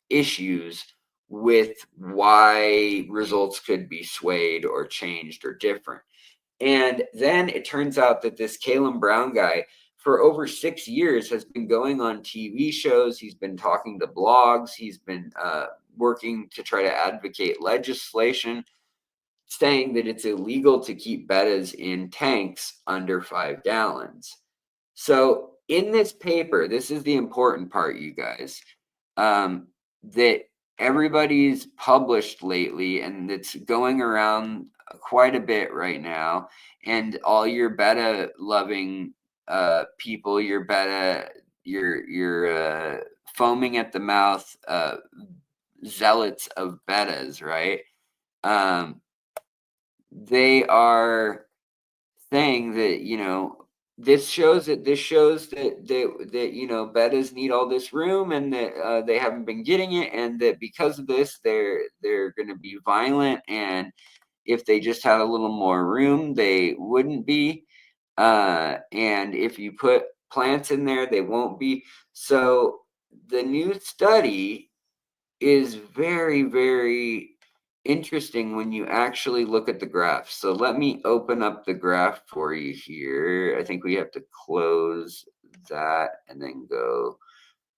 issues with why results could be swayed or changed or different. And then it turns out that this Caleb Brown guy, for over 6 years, has been going on TV shows. He's been talking to blogs. He's been working to try to advocate legislation saying that it's illegal to keep bettas in tanks under 5 gallons. So in this paper, this is the important part, you guys, that everybody's published lately, and it's going around quite a bit right now. And all your betta loving people, your betta, your foaming at the mouth zealots of bettas, right? They are saying that, you know, this shows that you know, bettas need all this room, and that they haven't been getting it, and that because of this they're going to be violent, and if they just had a little more room they wouldn't be, and if you put plants in there they won't be. So the new study is very, very interesting when you actually look at the graph. So let me open up the graph for you here. I think we have to close that and then go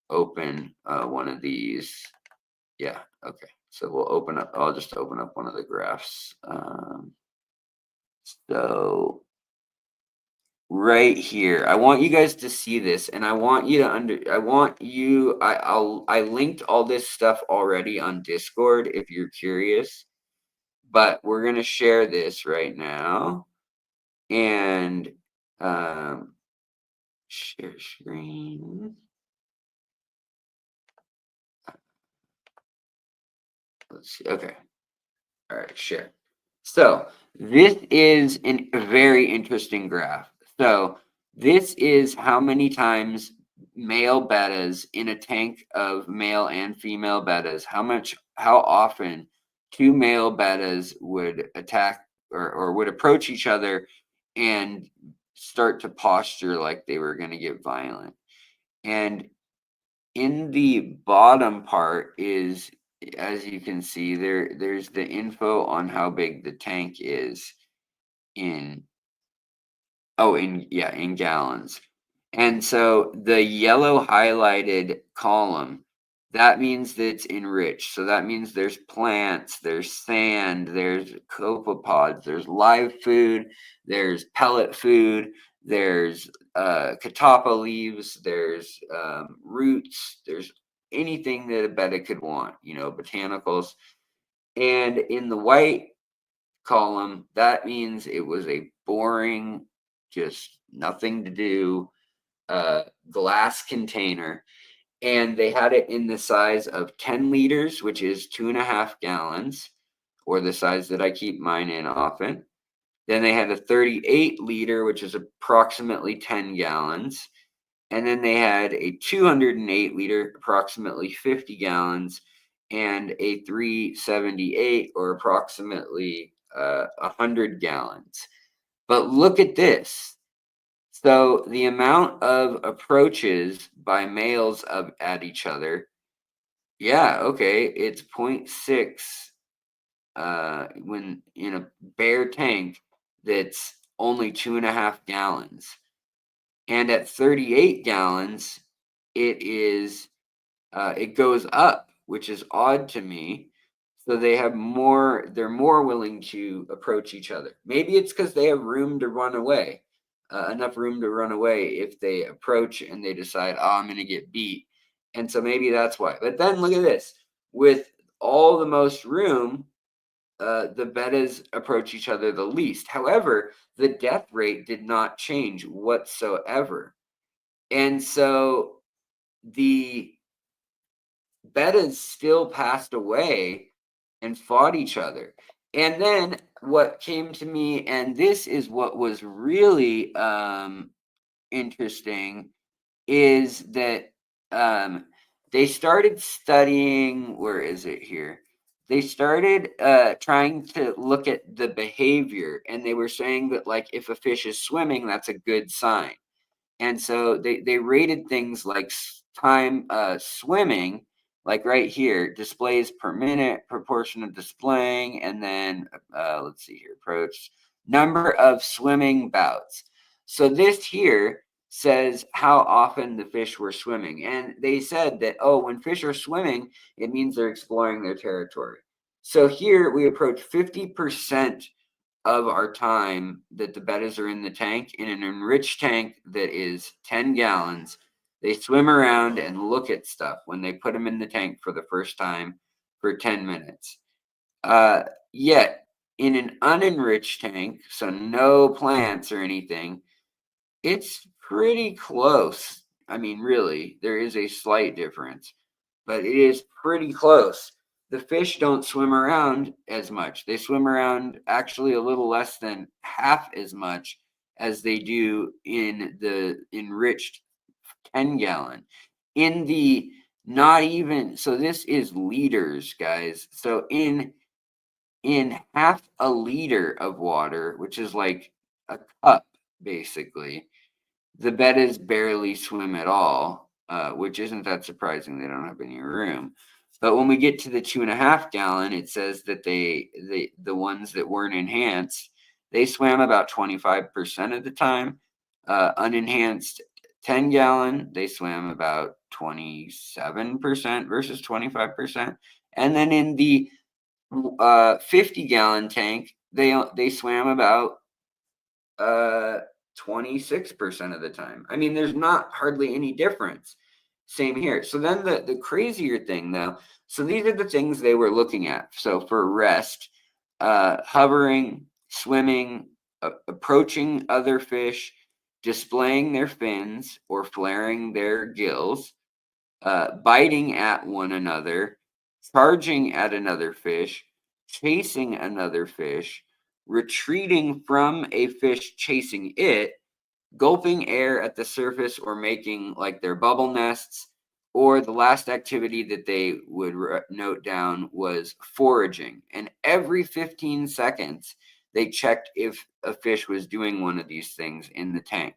open one of these. Yeah, okay. So we'll open up, I'll just open up one of the graphs. So right here, I want you guys to see this, and I want you to I linked all this stuff already on Discord if you're curious, but we're gonna share this right now, and share screen. Let's see. Okay. All right, share. So this is a very interesting graph. So this is how many times male bettas in a tank of male and female bettas, how often two male bettas would attack or would approach each other and start to posture like they were going to get violent. And in the bottom part is, as you can see, there's the info on how big the tank is in in gallons. And so the yellow highlighted column, that means that it's enriched. So that means there's plants, there's sand, there's copepods, there's live food, there's pellet food, there's catappa leaves, there's roots, there's anything that a betta could want, you know, botanicals. And in the white column, that means it was a boring, just nothing to do glass container. And they had it in the size of 10 liters, which is 2.5 gallons, or the size that I keep mine in often. Then they had a 38 liter, which is approximately 10 gallons. And then they had a 208 liter, approximately 50 gallons, and a 378, or approximately 100 gallons. But look at this. So the amount of approaches by males at each other, yeah, okay, it's 0.6 when in a bare tank that's only 2.5 gallons. And at 38 gallons, it goes up, which is odd to me. So they're more willing to approach each other. Maybe it's because they have room to run away, enough room to run away if they approach and they decide, oh, I'm going to get beat. And so maybe that's why. But then look at this. With all the most room, the bettas approach each other the least. However, the death rate did not change whatsoever. And so the bettas still passed away and fought each other. And then what came to me, and this is what was really interesting, is that they started studying, where is it here? They started trying to look at the behavior, and they were saying that, like, if a fish is swimming, that's a good sign. And so they rated things like time swimming, like right here, displays per minute, proportion of displaying, and then let's see here, approach, number of swimming bouts. So this here says how often the fish were swimming. And they said that, oh, when fish are swimming, it means they're exploring their territory. So here we approach 50% of our time that the bettas are in the tank in an enriched tank that is 10 gallons. They swim around and look at stuff when they put them in the tank for the first time for 10 minutes. Yet, in an unenriched tank, so no plants or anything, it's pretty close. I mean, really, there is a slight difference, but it is pretty close. The fish don't swim around as much. They swim around actually a little less than half as much as they do in the enriched 10 gallon. In the not even, so this is liters, guys. So in half a liter of water, which is like a cup basically, the bettas barely swim at all, which isn't that surprising. They don't have any room. But when we get to the 2.5 gallon, it says that the ones that weren't enhanced, they swam about 25% of the time. Unenhanced 10 gallon, they swam about 27% versus 25%. And then in the 50 gallon tank, they swam about 26% of the time. I mean, there's not hardly any difference. Same here. So then the crazier thing though, so these are the things they were looking at. So for rest, hovering, swimming, approaching other fish, displaying their fins or flaring their gills, biting at one another, charging at another fish, chasing another fish, retreating from a fish chasing it, gulping air at the surface or making like their bubble nests, or the last activity that they would note down was foraging. And every 15 seconds, they checked if a fish was doing one of these things in the tank.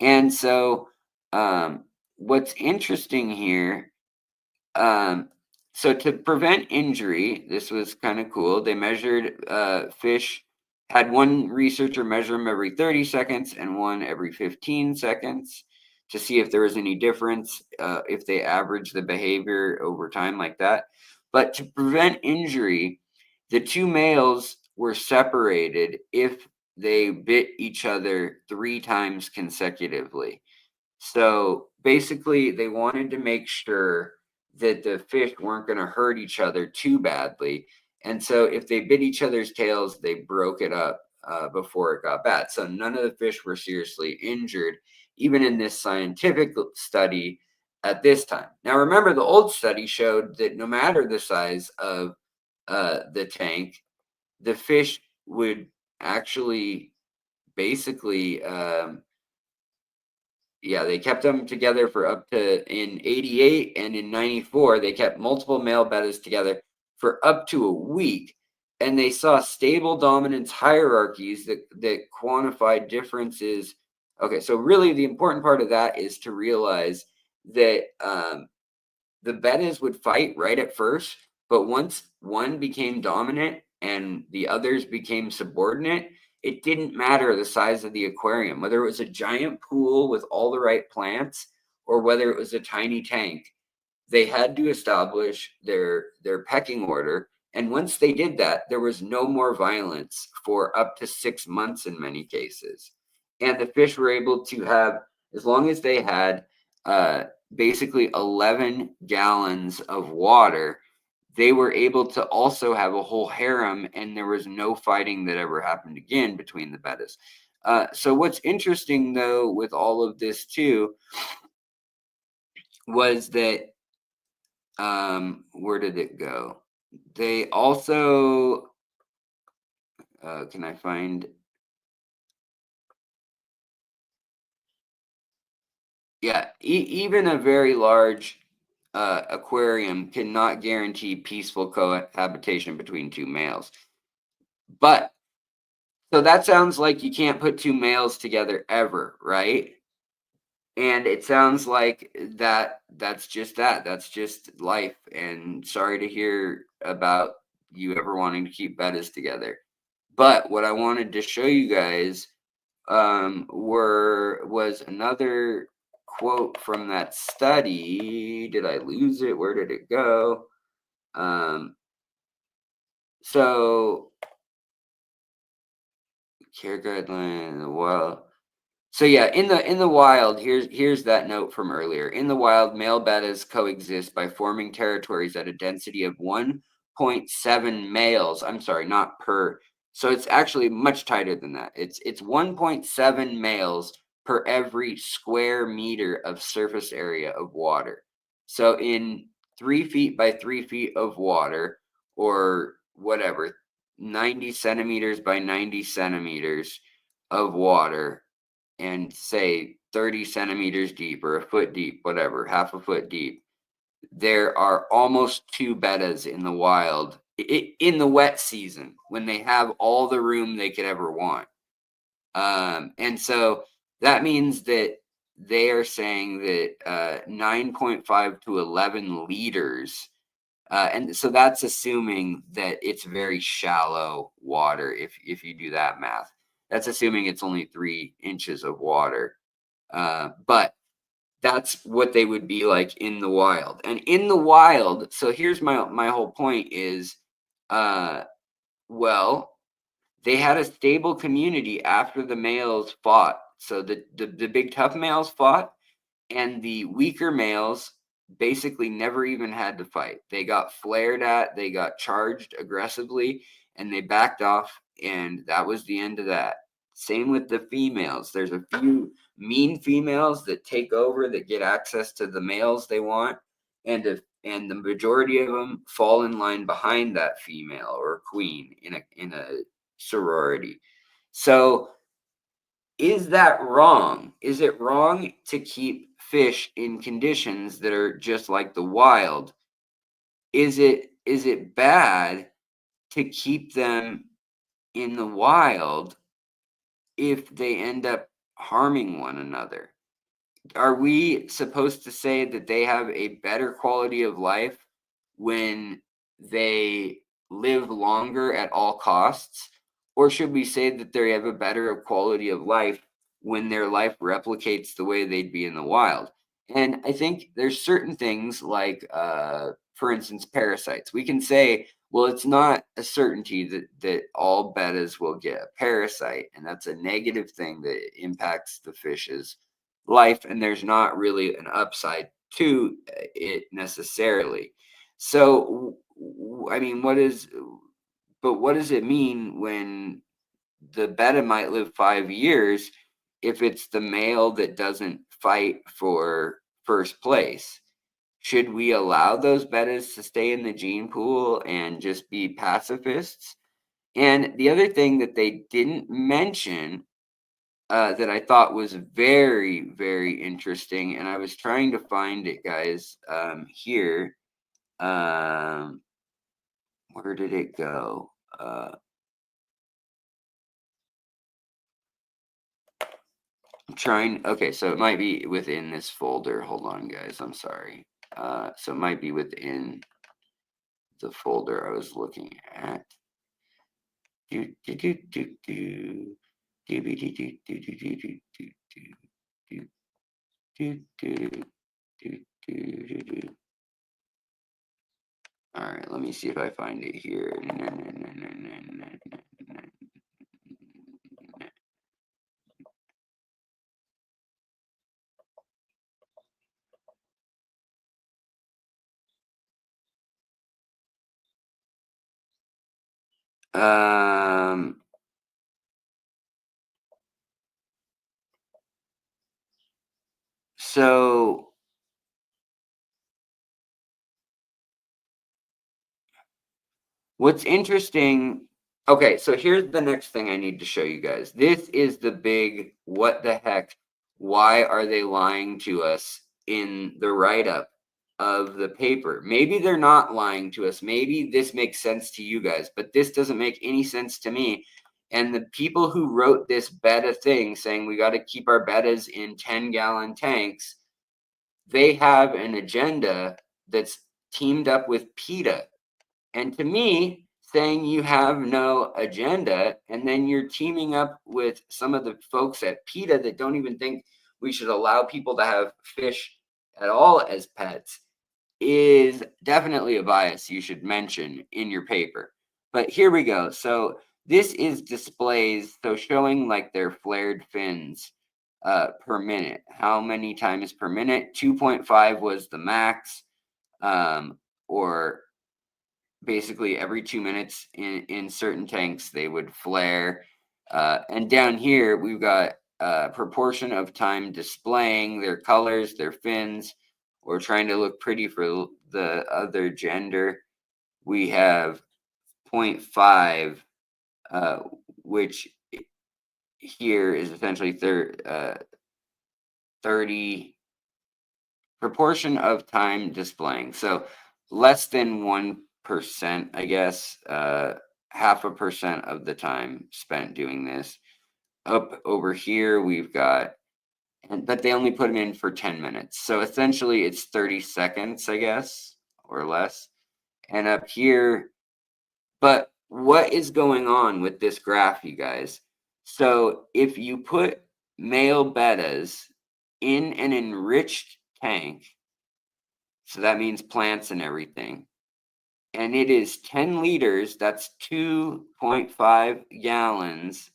And so, what's interesting here, so to prevent injury, this was kind of cool. They measured fish, had one researcher measure them every 30 seconds and one every 15 seconds to see if there was any difference, if they average the behavior over time like that. But to prevent injury, the two males were separated if they bit each other 3 times consecutively. So basically, they wanted to make sure that the fish weren't going to hurt each other too badly. And so if they bit each other's tails, they broke it up before it got bad. So none of the fish were seriously injured, even in this scientific study at this time. Now, remember, the old study showed that no matter the size of the tank, the fish would actually basically they kept them together for up to, in 88 and in 94, they kept multiple male bettas together for up to a week. And they saw stable dominance hierarchies that quantified differences. Okay, so really the important part of that is to realize that the bettas would fight right at first, but once one became dominant and the others became subordinate, it didn't matter the size of the aquarium, whether it was a giant pool with all the right plants or whether it was a tiny tank. They had to establish their pecking order. And once they did that, there was no more violence for up to 6 months in many cases. And the fish were able to have, as long as they had basically 11 gallons of water, they were able to also have a whole harem, and there was no fighting that ever happened again between the bettas. So what's interesting, though, with all of this, too, was that, where did it go? They also, can I find... Yeah, even a very large aquarium cannot guarantee peaceful cohabitation between two males. But, so that sounds like you can't put two males together ever, right? And it sounds like that's just that. That's just life. And sorry to hear about you ever wanting to keep bettas together. But what I wanted to show you guys was another quote from that study. Did I lose it? Where did it go? So care guideline. Well, so yeah, in the wild, here's that note from earlier. In the wild, male bettas coexist by forming territories at a density of 1.7 males. I'm sorry, not per. So it's actually much tighter than that. It's 1.7 males per every square meter of surface area of water. So in 3 feet by 3 feet of water, or whatever, 90 centimeters by 90 centimeters of water, and say 30 centimeters deep or a foot deep, whatever, half a foot deep, there are almost 2 bettas in the wild in the wet season when they have all the room they could ever want. And so that means that they are saying that 9.5 to 11 liters. And so that's assuming that it's very shallow water. If you do that math, that's assuming it's only 3 inches of water. But that's what they would be like in the wild. And in the wild, so here's my whole point is, well, they had a stable community after the males fought. So the big tough males fought, and the weaker males basically never even had to fight. They got flared at, they got charged aggressively, and they backed off, and that was the end of that. Same with the females. There's a few mean females that take over, that get access to the males they want, and the majority of them fall in line behind that female or queen in a sorority. So is that wrong? Is it wrong to keep fish in conditions that are just like the wild? Is it bad to keep them in the wild if they end up harming one another? Are we supposed to say that they have a better quality of life when they live longer at all costs? Or should we say that they have a better quality of life when their life replicates the way they'd be in the wild? And I think there's certain things like, for instance, parasites. We can say, well, it's not a certainty that all bettas will get a parasite, and that's a negative thing that impacts the fish's life, and there's not really an upside to it necessarily. So I mean, what does it mean when the betta might live 5 years if it's the male that doesn't fight for first place? Should we allow those bettas to stay in the gene pool and just be pacifists? And the other thing that they didn't mention, that I thought was very, very interesting, and I was trying to find it, guys, here. Where did it go? I'm trying. Okay, so it might be within this folder. Hold on, guys. I'm sorry. So it might be within the folder I was looking at. Do do do do do. Do do do do do do do do do do do do do. All right, let me see if I find it here. So what's interesting, okay, so here's the next thing I need to show you guys. This is the big what the heck, why are they lying to us in the write-up of the paper? Maybe they're not lying to us. Maybe this makes sense to you guys, but this doesn't make any sense to me. And the people who wrote this Betta thing saying we got to keep our bettas in 10-gallon tanks, they have an agenda that's teamed up with PETA. And to me, saying you have no agenda and then you're teaming up with some of the folks at PETA that don't even think we should allow people to have fish at all as pets is definitely a bias you should mention in your paper. But here we go. So this is displays, so showing like their flared fins per minute. How many times per minute? 2.5 was the max, or basically every 2 minutes in certain tanks they would flare. And down here we've got a proportion of time displaying their colors, their fins, or trying to look pretty for the other gender. We have 0.5, which here is essentially 30 proportion of time displaying. So less than 1%, I guess, 0.5% of the time spent doing this. Up over here, we've got, but they only put them in for 10 minutes. So essentially it's 30 seconds, I guess, or less. And up here, but what is going on with this graph, you guys? So if you put male bettas in an enriched tank, so that means plants and everything, and it is 10 liters, that's 2.5 gallons.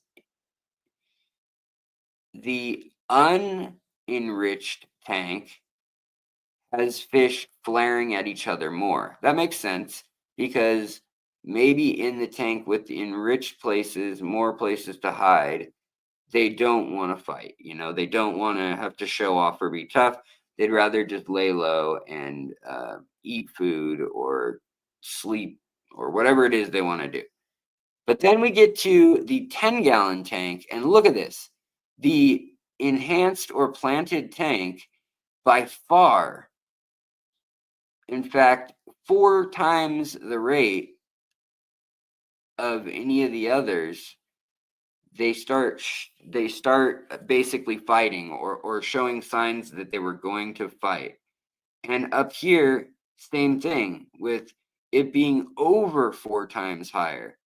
The unenriched tank has fish flaring at each other more. That makes sense because maybe in the tank with the enriched places, more places to hide, they don't want to fight. You know, they don't want to have to show off or be tough. They'd rather just lay low and eat food or sleep or whatever it is they want to do. But then we get to the 10-gallon tank, and look at this. The enhanced or planted tank, by far, in fact, 4 times the rate of any of the others, they start basically fighting or showing signs that they were going to fight. And up here, same thing with it being over 4 times higher.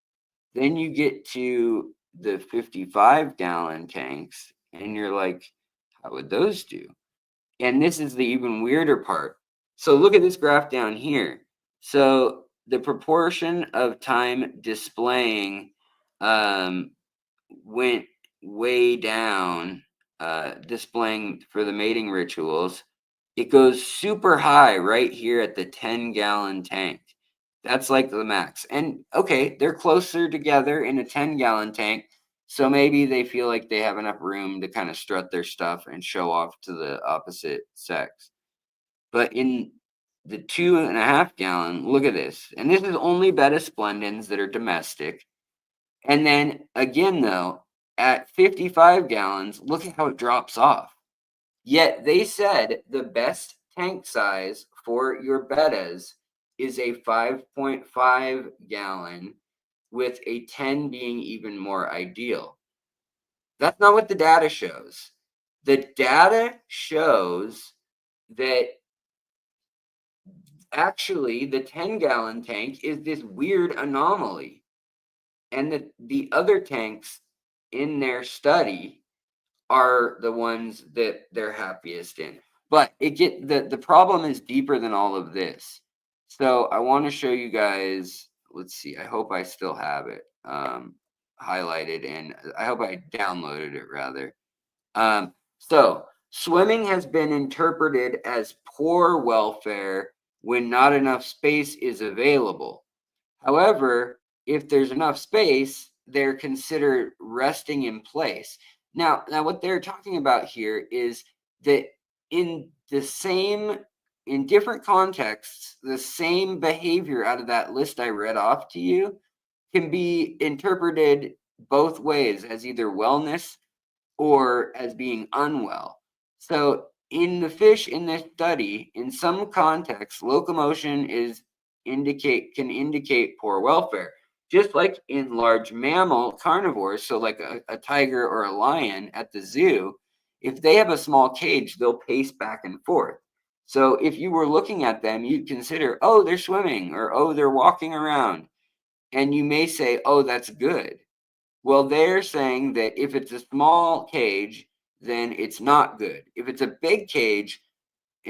Then you get to the 55-gallon tanks, and you're like, how would those do? And this is the even weirder part. So look at this graph down here. So the proportion of time displaying went way down, displaying for the mating rituals. It goes super high right here at the 10-gallon tank. That's like the max. And okay, they're closer together in a 10-gallon tank, so maybe they feel like they have enough room to kind of strut their stuff and show off to the opposite sex. But in the 2.5-gallon, look at this. And this is only Betta splendens that are domestic. And then again, though, at 55 gallons, look at how it drops off. Yet they said the best tank size for your bettas is a 5.5 gallon, with a 10 being even more ideal. That's not what the data shows. The data shows that actually the 10-gallon tank is this weird anomaly. And the other tanks in their study are the ones that they're happiest in. But the problem is deeper than all of this. So I want to show you guys, let's see, I hope I still have it highlighted, and I hope I downloaded it rather. So swimming has been interpreted as poor welfare when not enough space is available. However, if there's enough space, they're considered resting in place. Now what they're talking about here is that in different contexts, the same behavior out of that list I read off to you can be interpreted both ways, as either wellness or as being unwell. So in the fish in this study, in some contexts, locomotion can indicate poor welfare. Just like in large mammal carnivores, so like a tiger or a lion at the zoo, if they have a small cage, they'll pace back and forth. So if you were looking at them, you'd consider, oh, they're swimming, or oh, they're walking around. And you may say, oh, that's good. Well, they're saying that if it's a small cage, then it's not good. If it's a big cage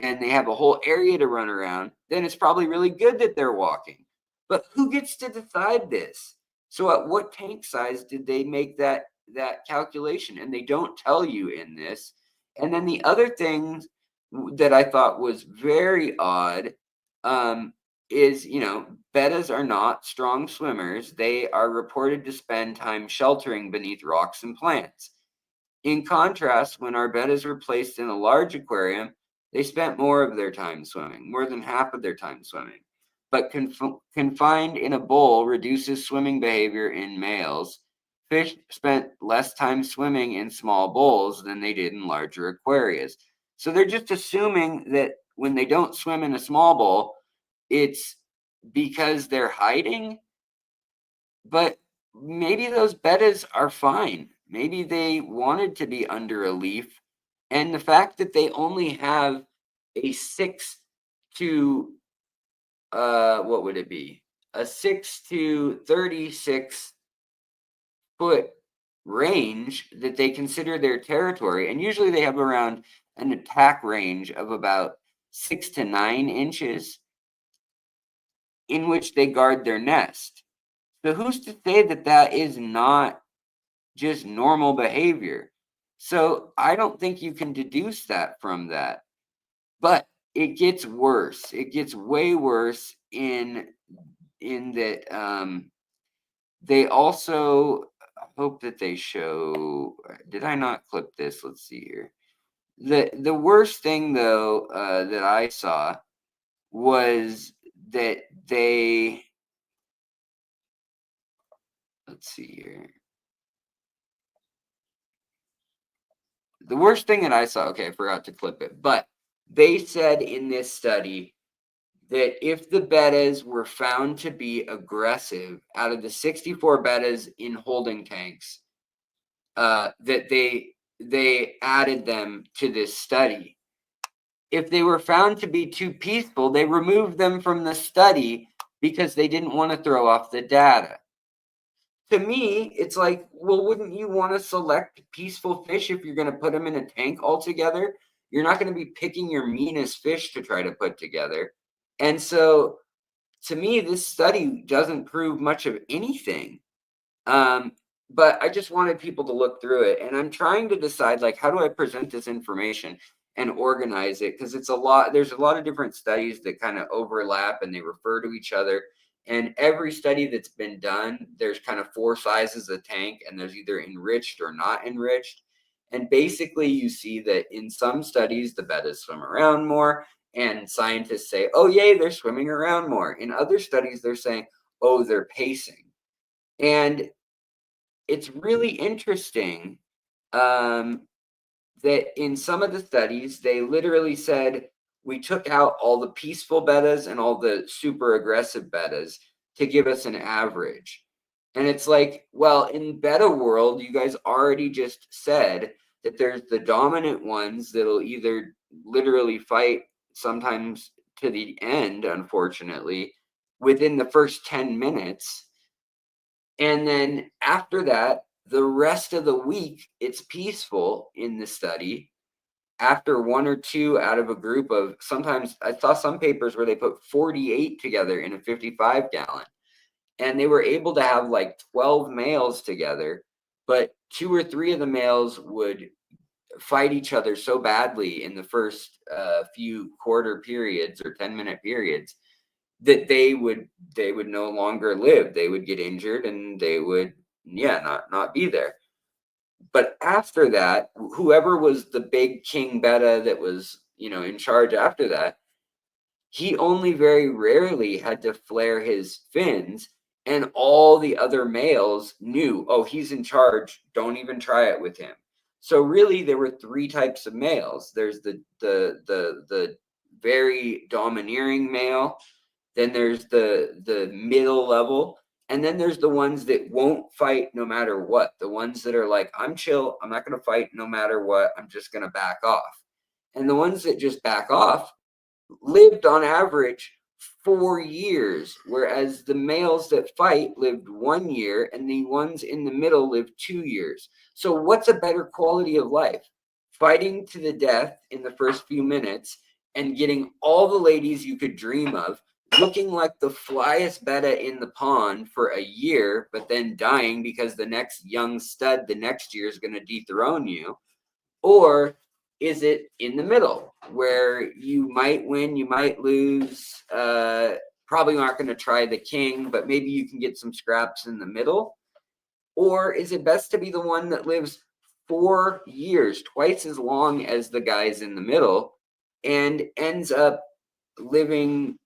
and they have a whole area to run around, then it's probably really good that they're walking. But who gets to decide this? So at what tank size did they make that calculation? And they don't tell you in this. And then the other thing that I thought was very odd is, bettas are not strong swimmers. They are reported to spend time sheltering beneath rocks and plants. In contrast, when our bettas were placed in a large aquarium, they spent more of their time swimming, more than half of their time swimming. But confined in a bowl reduces swimming behavior in males. Fish spent less time swimming in small bowls than they did in larger aquariums. So they're just assuming that when they don't swim in a small bowl, it's because they're hiding. But maybe those bettas are fine. Maybe they wanted to be under a leaf. And the fact that they only have a 6 to, what would it be? A 6 to 36 foot range that they consider their territory. And usually they have around an attack range of about 6 to 9 inches in which they guard their nest. So who's to say that that is not just normal behavior? So I don't think you can deduce that from that. But it gets worse. It gets way worse in that they also hope that they show. Did I not clip this? Let's see here. The worst thing though that I saw was that they. Let's see here. The worst thing that I saw, okay, I forgot to clip it, but they said in this study that if the bettas were found to be aggressive out of the 64 bettas in holding tanks, that they added them to this study. If they were found to be too peaceful, they removed them from the study because they didn't want to throw off the data. To me, it's like, well, wouldn't you want to select peaceful fish if you're going to put them in a tank altogether? You're not going to be picking your meanest fish to try to put together. And so, to me, this study doesn't prove much of anything. But I just wanted people to look through it. And I'm trying to decide, like, how do I present this information and organize it? Because it's a lot. There's a lot of different studies that kind of overlap and they refer to each other. And every study that's been done, there's kind of 4 sizes of tank, and there's either enriched or not enriched. And basically, you see that in some studies, the bettas swim around more, and scientists say, oh, yay, they're swimming around more. In other studies, they're saying, oh, they're pacing. And it's really interesting that in some of the studies, they literally said, we took out all the peaceful bettas and all the super aggressive bettas to give us an average. And it's like, well, in betta world, you guys already just said that there's the dominant ones that'll either literally fight sometimes to the end, unfortunately, within the first 10 minutes. And then after that, the rest of the week, it's peaceful in the study. After 1 or 2 out of a group of, sometimes I saw some papers where they put 48 together in a 55 gallon. And they were able to have like 12 males together, but 2 or 3 of the males would fight each other so badly in the first few quarter periods or 10-minute periods that they would no longer live. They would get injured and they would not be there. But after that, whoever was the big king betta that was in charge after that, he only very rarely had to flare his fins, and all the other males knew, oh, he's in charge, don't even try it with him. So really there were 3 types of males. There's the very domineering male, then there's the middle level, And then there's the ones that won't fight no matter what. The ones that are like, I'm chill, I'm not going to fight no matter what, I'm just going to back off. And the ones that just back off lived on average 4 years, whereas the males that fight lived 1 year and the ones in the middle lived 2 years. So what's a better quality of life? Fighting to the death in the first few minutes and getting all the ladies you could dream of, looking like the flyest Betta in the pond for a year, but then dying because the next young stud the next year is going to dethrone you? Or is it in the middle where you might win, you might lose, probably aren't going to try the king, but maybe you can get some scraps in the middle? Or is it best to be the one that lives 4 years, twice as long as the guys in the middle, and ends up living,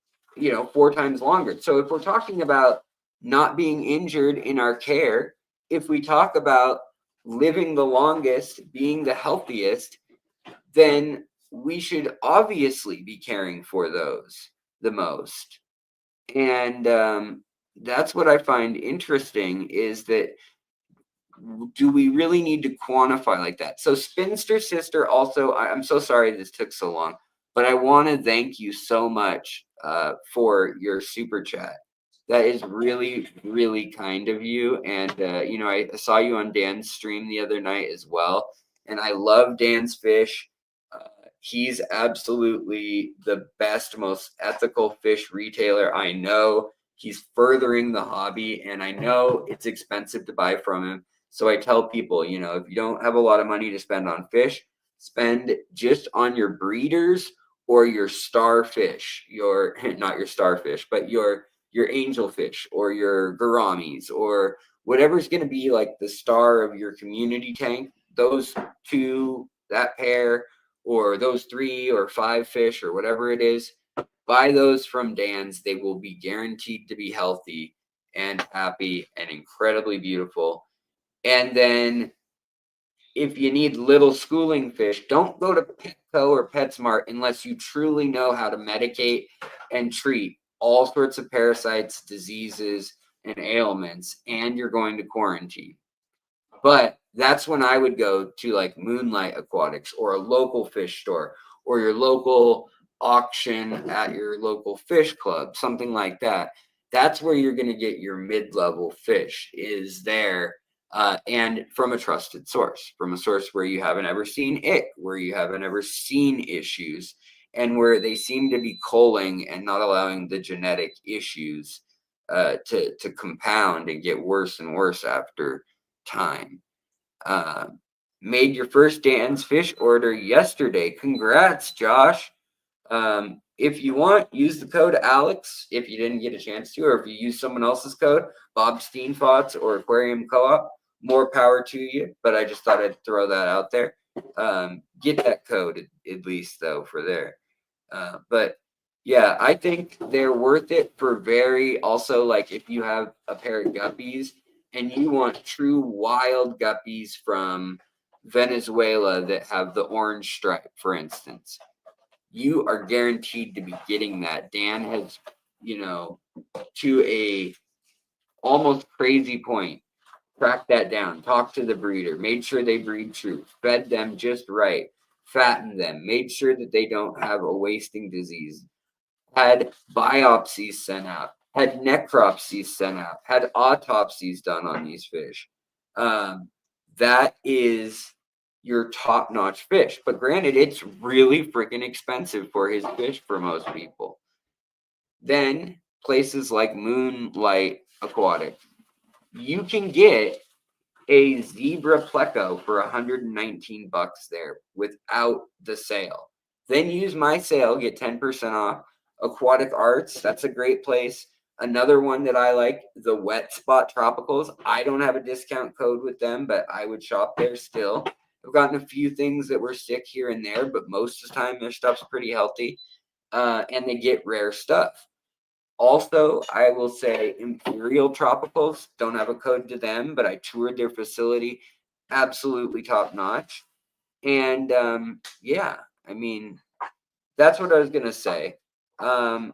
4 times longer? So if we're talking about not being injured in our care, if we talk about living the longest, being the healthiest, then we should obviously be caring for those the most. And that's what I find interesting, is that do we really need to quantify like that? So Spinster Sister also, I'm so sorry this took so long, but I want to thank you so much for your super chat. That is really, really kind of you. And, I saw you on Dan's stream the other night as well. And I love Dan's fish. He's absolutely the best, most ethical fish retailer I know. He's furthering the hobby, and I know it's expensive to buy from him. So I tell people, if you don't have a lot of money to spend on fish, spend just on your breeders or your starfish, not your starfish, but your angelfish or your gouramis or whatever's going to be like the star of your community tank. Those two, that pair, or those 3 or 5 fish or whatever it is, buy those from Dan's. They will be guaranteed to be healthy and happy and incredibly beautiful. And then if you need little schooling fish, don't go to Petco or PetSmart unless you truly know how to medicate and treat all sorts of parasites, diseases, and ailments, and you're going to quarantine. But that's when I would go to like Moonlight Aquatics or a local fish store or your local auction at your local fish club, something like that. That's where you're going to get your mid-level fish, is there, and from a trusted source, from a source where you haven't ever seen ick, where you haven't ever seen issues, and where they seem to be culling and not allowing the genetic issues to compound and get worse and worse after time. Made your first Dan's fish order yesterday. Congrats, Josh. If you want, use the code Alex if you didn't get a chance to, or if you use someone else's code, Bob Steenfots or Aquarium Co-op, more power to you. But I just thought I'd throw that out there. Get that code at least, though, for there. But yeah, I think they're worth it for also, like, if you have a pair of guppies and you want true wild guppies from Venezuela that have the orange stripe, for instance, you are guaranteed to be getting that. Dan has, to a almost crazy point, tracked that down, talked to the breeder, made sure they breed true, fed them just right, fattened them, made sure that they don't have a wasting disease, had biopsies sent out, had necropsies sent out, had autopsies done on these fish. That is your top-notch fish. But granted, it's really freaking expensive for his fish for most people. Then places like Moonlight Aquatic, you can get a zebra pleco for $119 there without the sale. Then use my sale, get 10% off. Aquatic Arts, that's a great place. Another one that I like, the Wet Spot Tropicals. I don't have a discount code with them, but I would shop there still. I've gotten a few things that were sick here and there, but most of the time their stuff's pretty healthy, and they get rare stuff. Also, I will say Imperial Tropicals, don't have a code to them, but I toured their facility. Absolutely top notch. And yeah, I mean, that's what I was going to say. But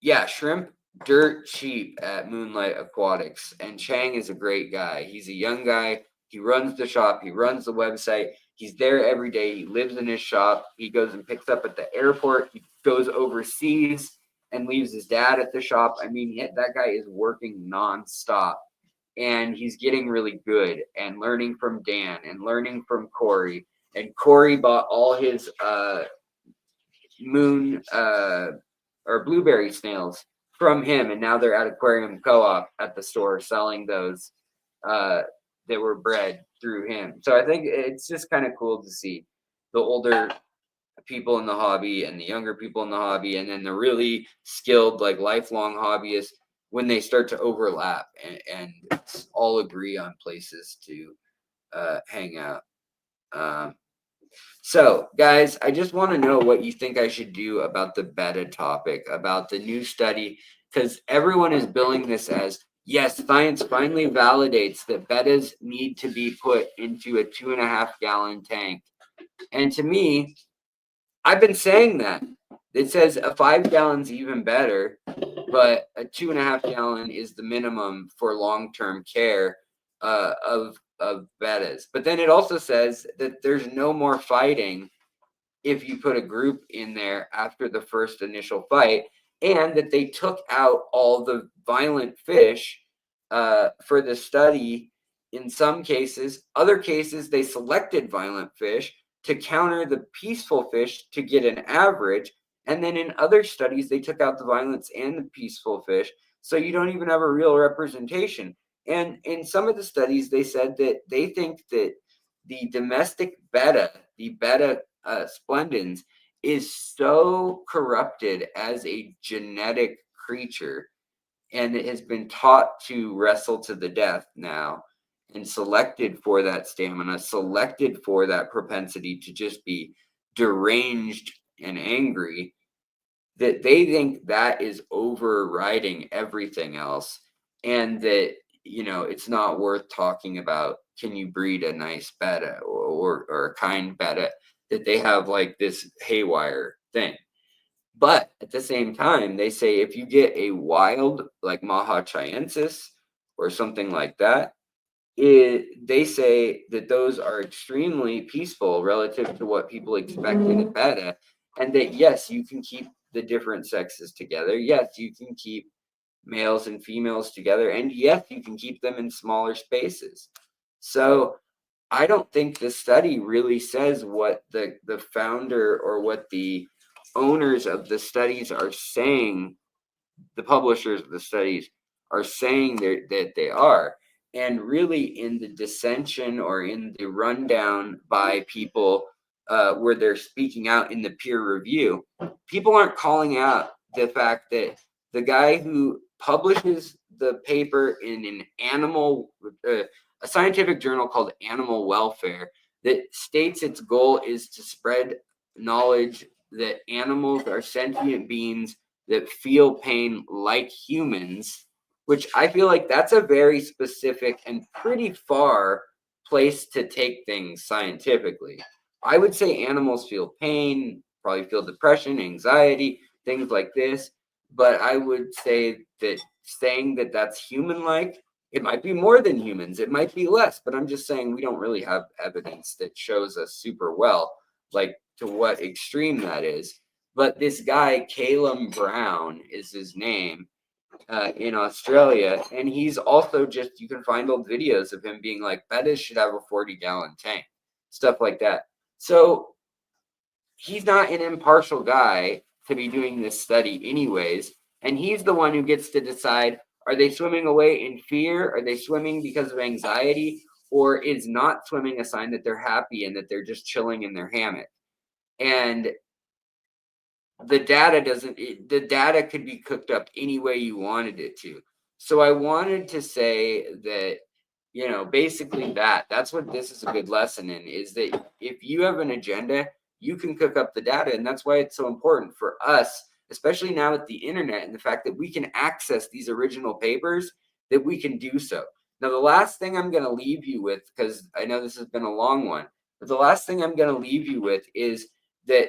yeah, shrimp, dirt cheap at Moonlight Aquatics, and Chang is a great guy. He's a young guy. He runs the shop. He runs the website. He's there every day. He lives in his shop. He goes and picks up at the airport. He goes overseas and leaves his dad at the shop. I mean, that guy is working nonstop, and he's getting really good and learning from Dan and learning from Corey. And Corey bought all his moon or blueberry snails from him, and now they're at Aquarium Co-op at the store selling those that were bred through him. So I think it's just kind of cool to see the older people in the hobby and the younger people in the hobby, and then the really skilled, like lifelong hobbyists, when they start to overlap and all agree on places to hang out. So, guys, I just want to know what you think I should do about the Betta topic, about the new study, because everyone is billing this as, yes, science finally validates that Bettas need to be put into a 2.5 gallon tank. And to me, I've been saying that. It says a 5 gallon's even better, but a 2.5 gallon is the minimum for long-term care of Bettas. But then it also says that there's no more fighting if you put a group in there after the first initial fight, and that they took out all the violent fish for the study in some cases. Other cases, they selected violent fish to counter the peaceful fish to get an average. And then in other studies, they took out the violence and the peaceful fish, so you don't even have a real representation. And in some of the studies, they said that they think that the domestic Betta, the Betta splendens, is so corrupted as a genetic creature, and it has been taught to wrestle to the death now, and selected for that stamina, selected for that propensity to just be deranged and angry, that they think that is overriding everything else, and that, you know, it's not worth talking about. Can you breed a nice Betta or a kind Betta? That they have like this haywire thing. But at the same time, they say if you get a wild, like Maha chiensis or something like that, they say that those are extremely peaceful relative to what people expect in a Betta, and that yes, you can keep the different sexes together. Yes, you can keep males and females together, and yes, you can keep them in smaller spaces. So I don't think the study really says what the founder or what the owners of the studies are saying, the publishers of the studies are saying that they are. And really, in the dissension or in the rundown by people where they're speaking out in the peer review, people aren't calling out the fact that the guy who publishes the paper in an animal, a scientific journal called Animal Welfare, that states its goal is to spread knowledge that animals are sentient beings that feel pain like humans, which I feel like that's a very specific and pretty far place to take things scientifically. I would say animals feel pain, probably feel depression, anxiety, things like this. But I would say that saying that that's human-like, it might be more than humans, it might be less, but I'm just saying we don't really have evidence that shows us super well, like to what extreme that is. But this guy, Calum Brown is his name, in Australia, and he's also just, you can find old videos of him being like, Bettas should have a 40-gallon tank, stuff like that. So he's not an impartial guy to be doing this study anyways, and he's the one who gets to decide, are they swimming away in fear? Are they swimming because of anxiety? Or is not swimming a sign that they're happy and that they're just chilling in their hammock? And the data could be cooked up any way you wanted it to. So I wanted to say that, you know, basically that's what this is a good lesson in, is that if you have an agenda, you can cook up the data. And that's why it's so important for us, especially now with the internet and the fact that we can access these original papers, that we can do so. Now, the last thing I'm going to leave you with, because I know this has been a long one, but the last thing I'm going to leave you with is that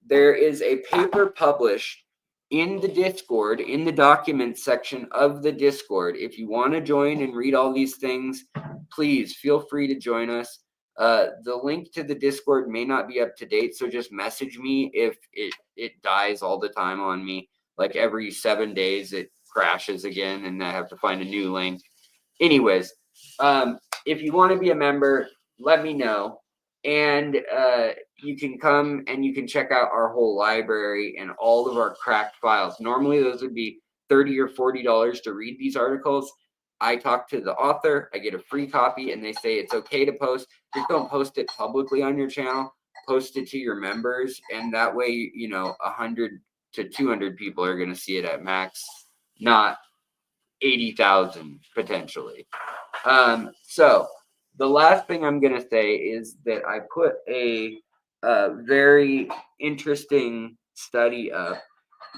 there is a paper published in the Discord, in the documents section of the Discord. If you want to join and read all these things, please feel free to join us. The link to the Discord may not be up to date, so just message me if it dies all the time on me. Like every 7 days, it crashes again, and I have to find a new link. Anyways, if you want to be a member, let me know. And you can come and you can check out our whole library and all of our cracked files. Normally, those would be $30 or $40 to read these articles. I talk to the author, I get a free copy, and they say it's okay to post. Just don't post it publicly on your channel. Post it to your members, and that way, 100 to 200 people are going to see it at max, not 80,000 potentially. So the last thing I'm going to say is that I put a very interesting study up,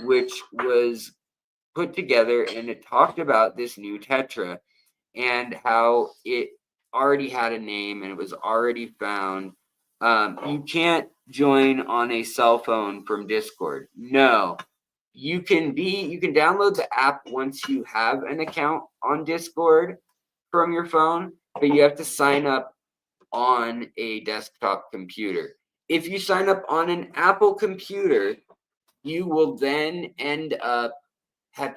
which was put together, and it talked about this new tetra and how it already had a name and it was already found. You can't join on a cell phone from Discord. No, you can download the app once you have an account on Discord from your phone, but you have to sign up on a desktop computer. If you sign up on an Apple computer, you will then end up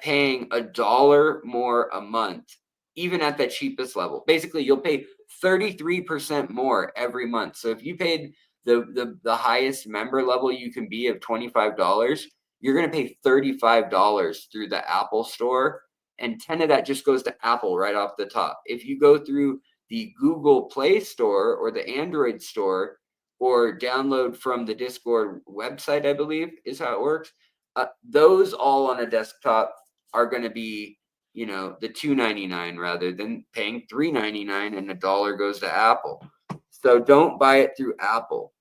paying $1 more a month, even at the cheapest level. Basically, you'll pay 33% more every month. So if you paid the highest member level you can be of $25, you're going to pay $35 through the Apple store, and 10 of that just goes to Apple right off the top. If you go through the Google Play Store or the Android store, or download from the Discord website, I believe is how it works, those all on a desktop are going to be, the $2.99 rather than paying $3.99 and $1 goes to Apple. So don't buy it through Apple.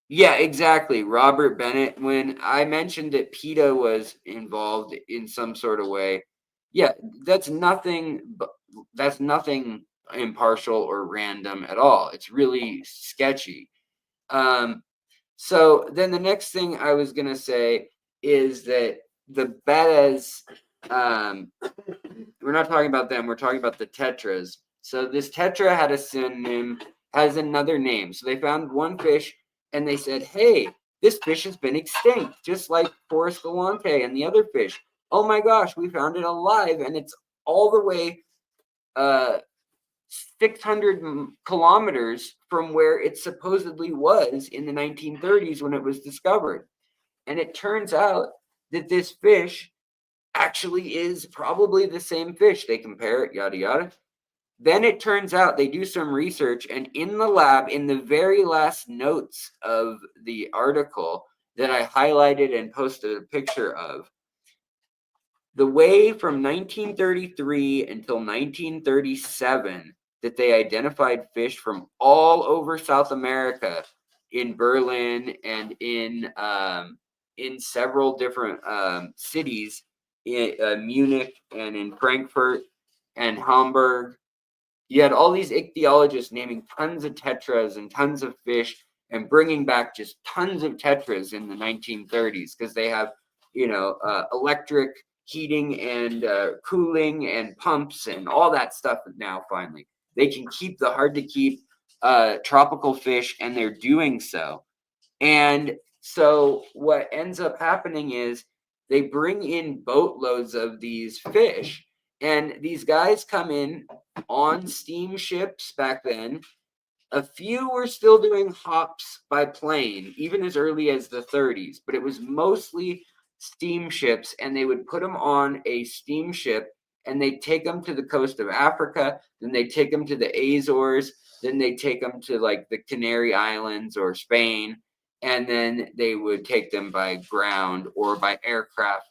Yeah, exactly. Robert Bennett, when I mentioned that PETA was involved in some sort of way, yeah, that's nothing impartial or random at all. It's really sketchy. So then the next thing I was going to say is that the Bettas, we're not talking about them, we're talking about the tetras. So this tetra had a synonym, has another name. So they found one fish and they said, hey, this fish has been extinct, just like Forrest Galante and the other fish. Oh my gosh, we found it alive, and it's all the way 600 kilometers from where it supposedly was in the 1930s when it was discovered. And it turns out that this fish actually is probably the same fish. They compare it, yada, yada. Then it turns out they do some research, and in the lab, in the very last notes of the article that I highlighted and posted a picture of, the way from 1933 until 1937 that they identified fish from all over South America, in Berlin and in several different cities, in Munich and in Frankfurt and Hamburg. You had all these ichthyologists naming tons of tetras and tons of fish and bringing back just tons of tetras in the 1930s because they have, electric heating and cooling and pumps and all that stuff now. Finally, they can keep the hard to keep tropical fish, and they're doing so. And so what ends up happening is they bring in boatloads of these fish, and these guys come in on steamships back then. A few were still doing hops by plane, even as early as the 30s, but it was mostly steamships, and they would put them on a steamship and they'd take them to the coast of Africa, then they'd take them to the Azores, then they'd take them to like the Canary Islands or Spain, and then they would take them by ground or by aircraft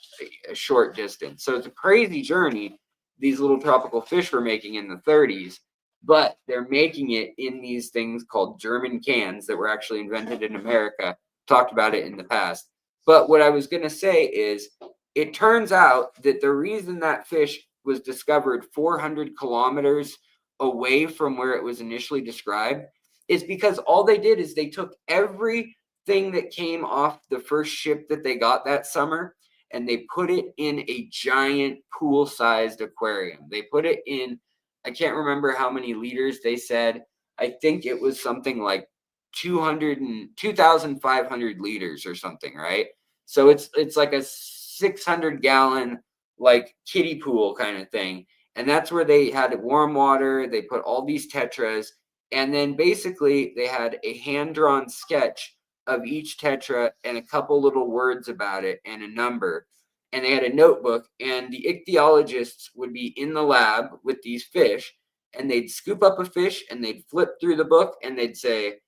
a short distance. So it's a crazy journey these little tropical fish were making in the 30s, but they're making it in these things called German cans that were actually invented in America. Talked about it in the past. But what I was going to say is, it turns out that the reason that fish was discovered 400 kilometers away from where it was initially described is because all they did is they took everything everything that came off the first ship that they got that summer, and they put it in a giant pool-sized aquarium. They put it in, I can't remember how many liters they said. I think it was something like 2,500 liters or something, right? So it's like a 600-gallon like kiddie pool kind of thing. And that's where they had warm water. They put all these tetras, and then basically they had a hand-drawn sketch of each tetra and a couple little words about it and a number. And they had a notebook, and the ichthyologists would be in the lab with these fish, and they'd scoop up a fish and they'd flip through the book and they'd say,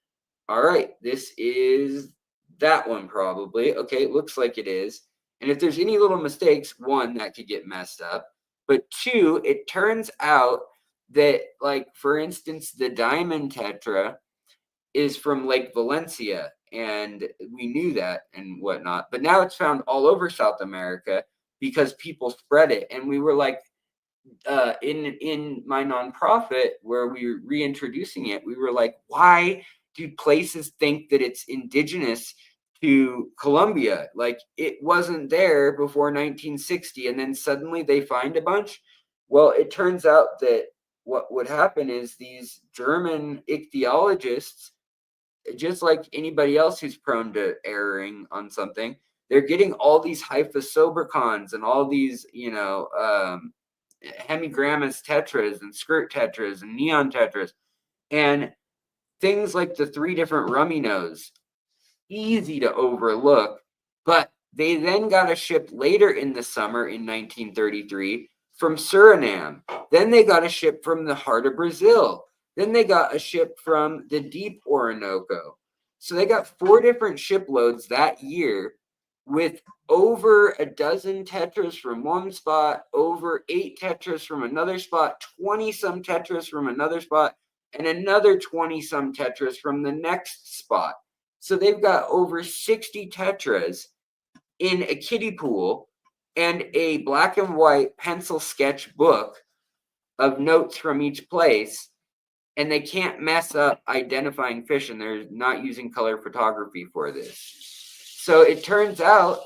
all right, this is that one probably. Okay, it looks like it is. And if there's any little mistakes, one, that could get messed up. But two, it turns out that, like, for instance, the diamond tetra is from Lake Valencia, and we knew that and whatnot. But now it's found all over South America because people spread it. And we were like, in my nonprofit where we were reintroducing it, we were like, why do places think that it's indigenous to Colombia? Like, it wasn't there before 1960, and then suddenly they find a bunch. Well, it turns out that what would happen is these German ichthyologists, just like anybody else who's prone to erring on something, they're getting all these hyphosobricons and all these, hemigrammus tetras and skirt tetras and neon tetras, and things like the 3 different rummy nose, easy to overlook. But they then got a ship later in the summer in 1933 from Suriname. Then they got a ship from the heart of Brazil. Then they got a ship from the deep Orinoco. So they got 4 different shiploads that year, with over a dozen tetras from one spot, over 8 tetras from another spot, 20-some tetras from another spot, and another 20-some tetras from the next spot. So they've got over 60 tetras in a kiddie pool and a black and white pencil sketch book of notes from each place. And they can't mess up identifying fish, and they're not using color photography for this. So it turns out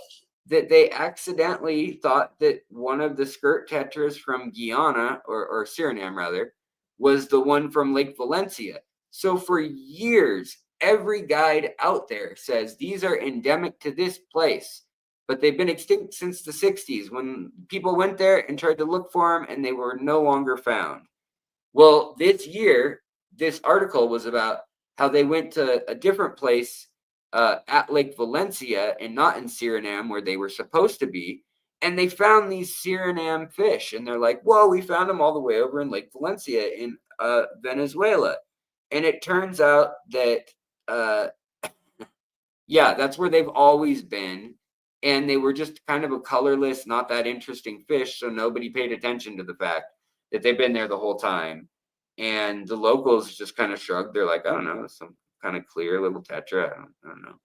that they accidentally thought that one of the skirt tetras from Guyana, or Suriname rather, was the one from Lake Valencia. So for years, every guide out there says these are endemic to this place, but they've been extinct since the 60s when people went there and tried to look for them, and they were no longer found. Well, this year, this article was about how they went to a different place at Lake Valencia and not in Suriname where they were supposed to be. And they found these Suriname fish. And they're like, whoa, we found them all the way over in Lake Valencia in Venezuela. And it turns out that, yeah, that's where they've always been. And they were just kind of a colorless, not that interesting fish. So nobody paid attention to the fact that they've been there the whole time. And the locals just kind of shrugged. They're like, I don't know, some kind of clear little tetra. I don't know.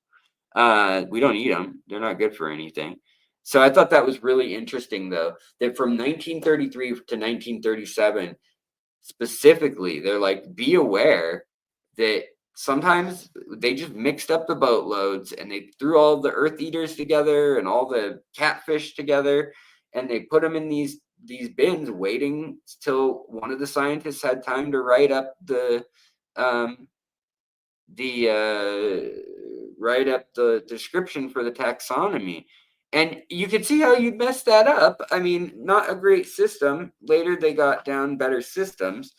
We don't eat them. They're not good for anything. So I thought that was really interesting, though, that from 1933 to 1937, specifically, they're like, be aware that sometimes they just mixed up the boatloads and they threw all the earth eaters together and all the catfish together, and they put them in these bins, waiting till one of the scientists had time to write up the description for the taxonomy. And you could see how you'd mess that up. I mean, not a great system. Later they got down better systems,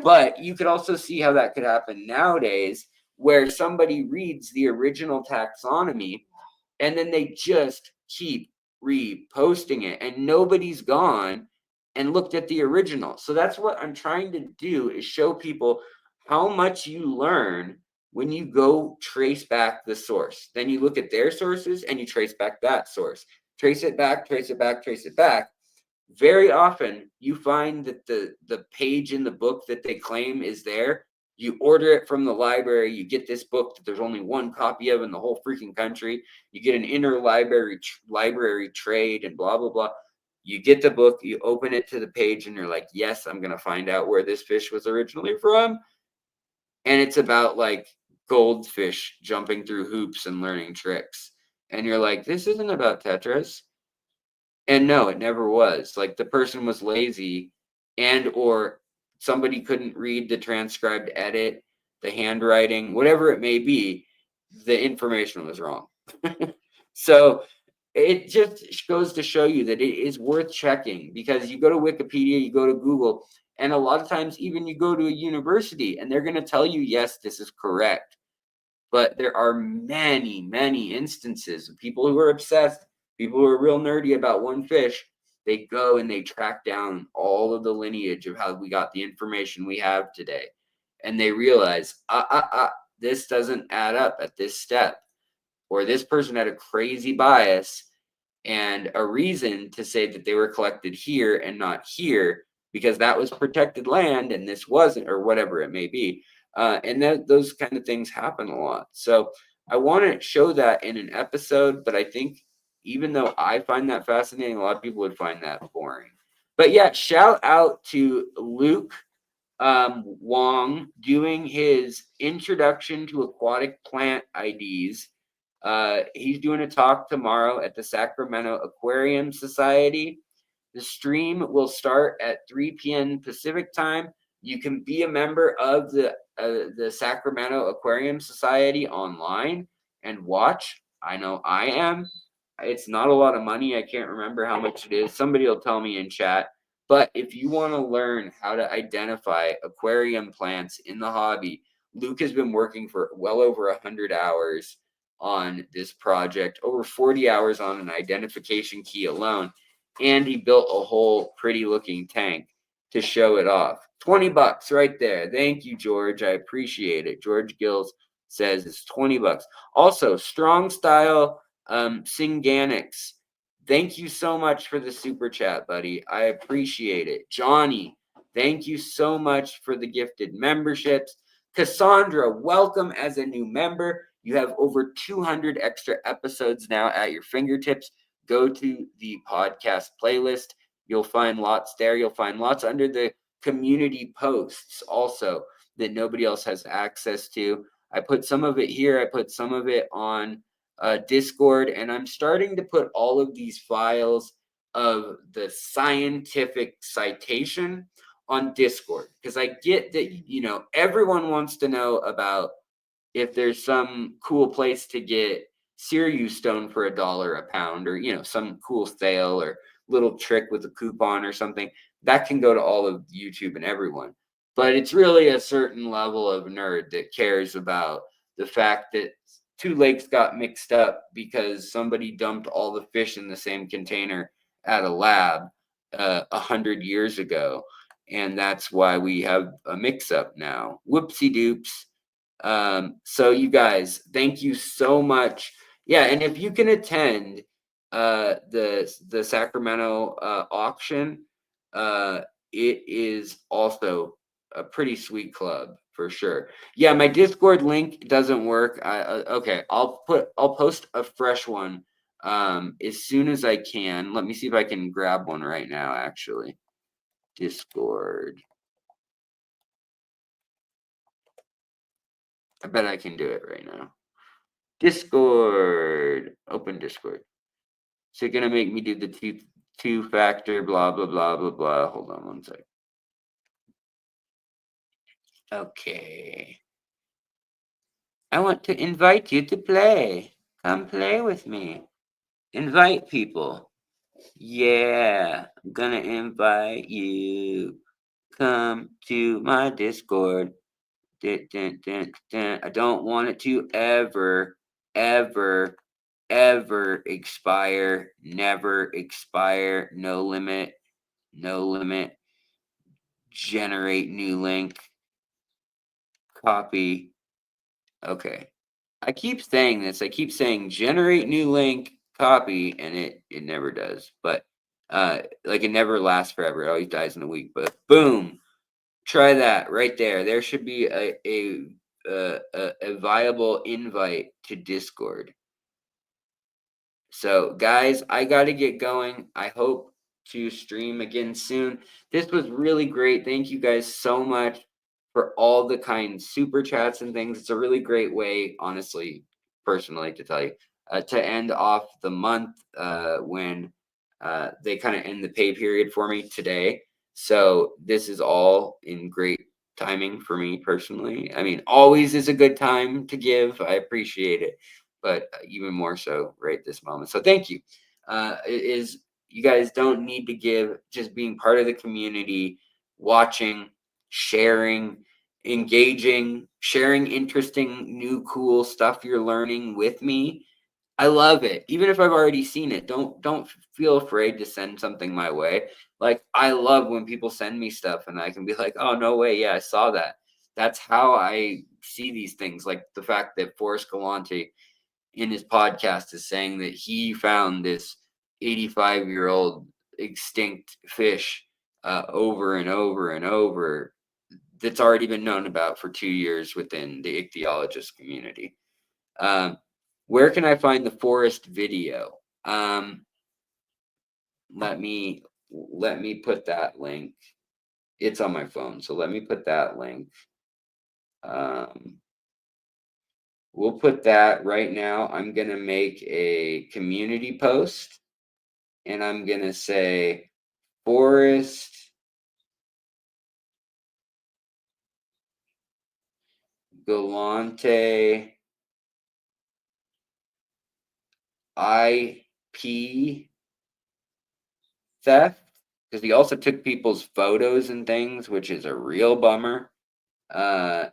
but you could also see how that could happen nowadays, where somebody reads the original taxonomy and then they just keep reposting it, and nobody's gone and looked at the original. So that's what I'm trying to do, is show people how much you learn when you go trace back the source. Then you look at their sources and you trace back that source. Trace it back, trace it back, trace it back. Very often you find that the page in the book that they claim is there, you order it from the library, you get this book that there's only one copy of in the whole freaking country, you get an interlibrary trade and blah, blah, blah. You get the book, you open it to the page, and you're like, yes, I'm going to find out where this fish was originally from. And it's about like goldfish jumping through hoops and learning tricks. And you're like, this isn't about Tetris. And no, it never was. Like the person was lazy and or somebody couldn't read the transcribed edit, the handwriting, whatever it may be, the information was wrong. So it just goes to show you that it is worth checking, because you go to Wikipedia, you go to Google, and a lot of times even you go to a university and they're going to tell you, yes, this is correct. But there are many, many instances of people who are obsessed, people who are real nerdy about one fish. They go and they track down all of the lineage of how we got the information we have today. And they realize, this doesn't add up at this step. Or this person had a crazy bias and a reason to say that they were collected here and not here because that was protected land and this wasn't, or whatever it may be. And those kind of things happen a lot. So I want to show that in an episode, but I think even though I find that fascinating, a lot of people would find that boring. But yeah, shout out to Luke Wong doing his introduction to aquatic plant IDs. He's doing a talk tomorrow at the Sacramento Aquarium Society. The stream will start at 3 p.m. Pacific time. You can be a member of the Sacramento Aquarium Society online and watch. I know I am. It's not a lot of money. I can't remember how much it is. Somebody will tell me in chat. But if you want to learn how to identify aquarium plants in the hobby, Luke has been working for well over 100 hours on this project, over 40 hours on an identification key alone. And he built a whole pretty looking tank to show it off. $20 right there. Thank you, George. I appreciate it. George Gills says it's $20. Also, Strong Style Singanix. Thank you so much for the super chat, buddy. I appreciate it. Johnny, thank you so much for the gifted memberships. Cassandra, welcome as a new member. You have over 200 extra episodes now at your fingertips. Go to the podcast playlist. You'll find lots there. You'll find lots under the community posts also that nobody else has access to. I put some of it here. I put some of it on Discord, and I'm starting to put all of these files of the scientific citation on Discord, because I get that, you know, everyone wants to know about if there's some cool place to get Sirius stone for $1 a pound, or, you know, some cool sale or little trick with a coupon or something. That can go to all of YouTube and everyone. But it's really a certain level of nerd that cares about the fact that 2 lakes got mixed up because somebody dumped all the fish in the same container at a lab 100 years ago. And that's why we have a mix-up now. Whoopsie doops. So you guys, thank you so much. Yeah, and if you can attend the Sacramento auction, it is also a pretty sweet club for sure. Yeah, my Discord link doesn't work. Okay, I'll post a fresh one as soon as I can. Let me see if I can grab one right now, actually. Discord. I bet I can do it right now. Discord. Open Discord. So you're gonna make me do the two-factor blah blah blah blah blah. Hold on one sec. Okay. I want to invite you to play. Come play with me. Invite people. Yeah, I'm gonna invite you. Come to my Discord. Dun, dun, dun, dun. I don't want it to ever, ever, ever expire. Never expire. No limit. No limit. Generate new link. Copy. Okay. I keep saying this. I keep saying generate new link, copy, and it never does. But like it never lasts forever. It always dies in a week. But boom. Try that right there. There should be a viable invite to Discord. So guys, I got to get going. I hope to stream again soon. This was really great. Thank you guys so much for all the kind super chats and things. It's a really great way, honestly, personally, to tell you, to end off the month when they kind of end the pay period for me today. So this is all in great timing for me personally. I mean, always is a good time to give. I appreciate it, but even more so right this moment. So thank you. It is you guys don't need to give, just being part of the community, watching, sharing, engaging, sharing interesting, new, cool stuff you're learning with me. I love it. Even if I've already seen it, don't feel afraid to send something my way. Like, I love when people send me stuff and I can be like, "Oh, no way. Yeah, I saw that." That's how I see these things. Like the fact that Forrest Galante in his podcast is saying that he found this 85-year-old extinct fish over and over and over, that's already been known about for 2 years within the ichthyologist community. Where can I find the Forrest video? Let me put that link. It's on my phone, so let me put that link. We'll put that right now. I'm gonna make a community post, and I'm gonna say Forrest Galante IP theft, because he also took people's photos and things, which is a real bummer.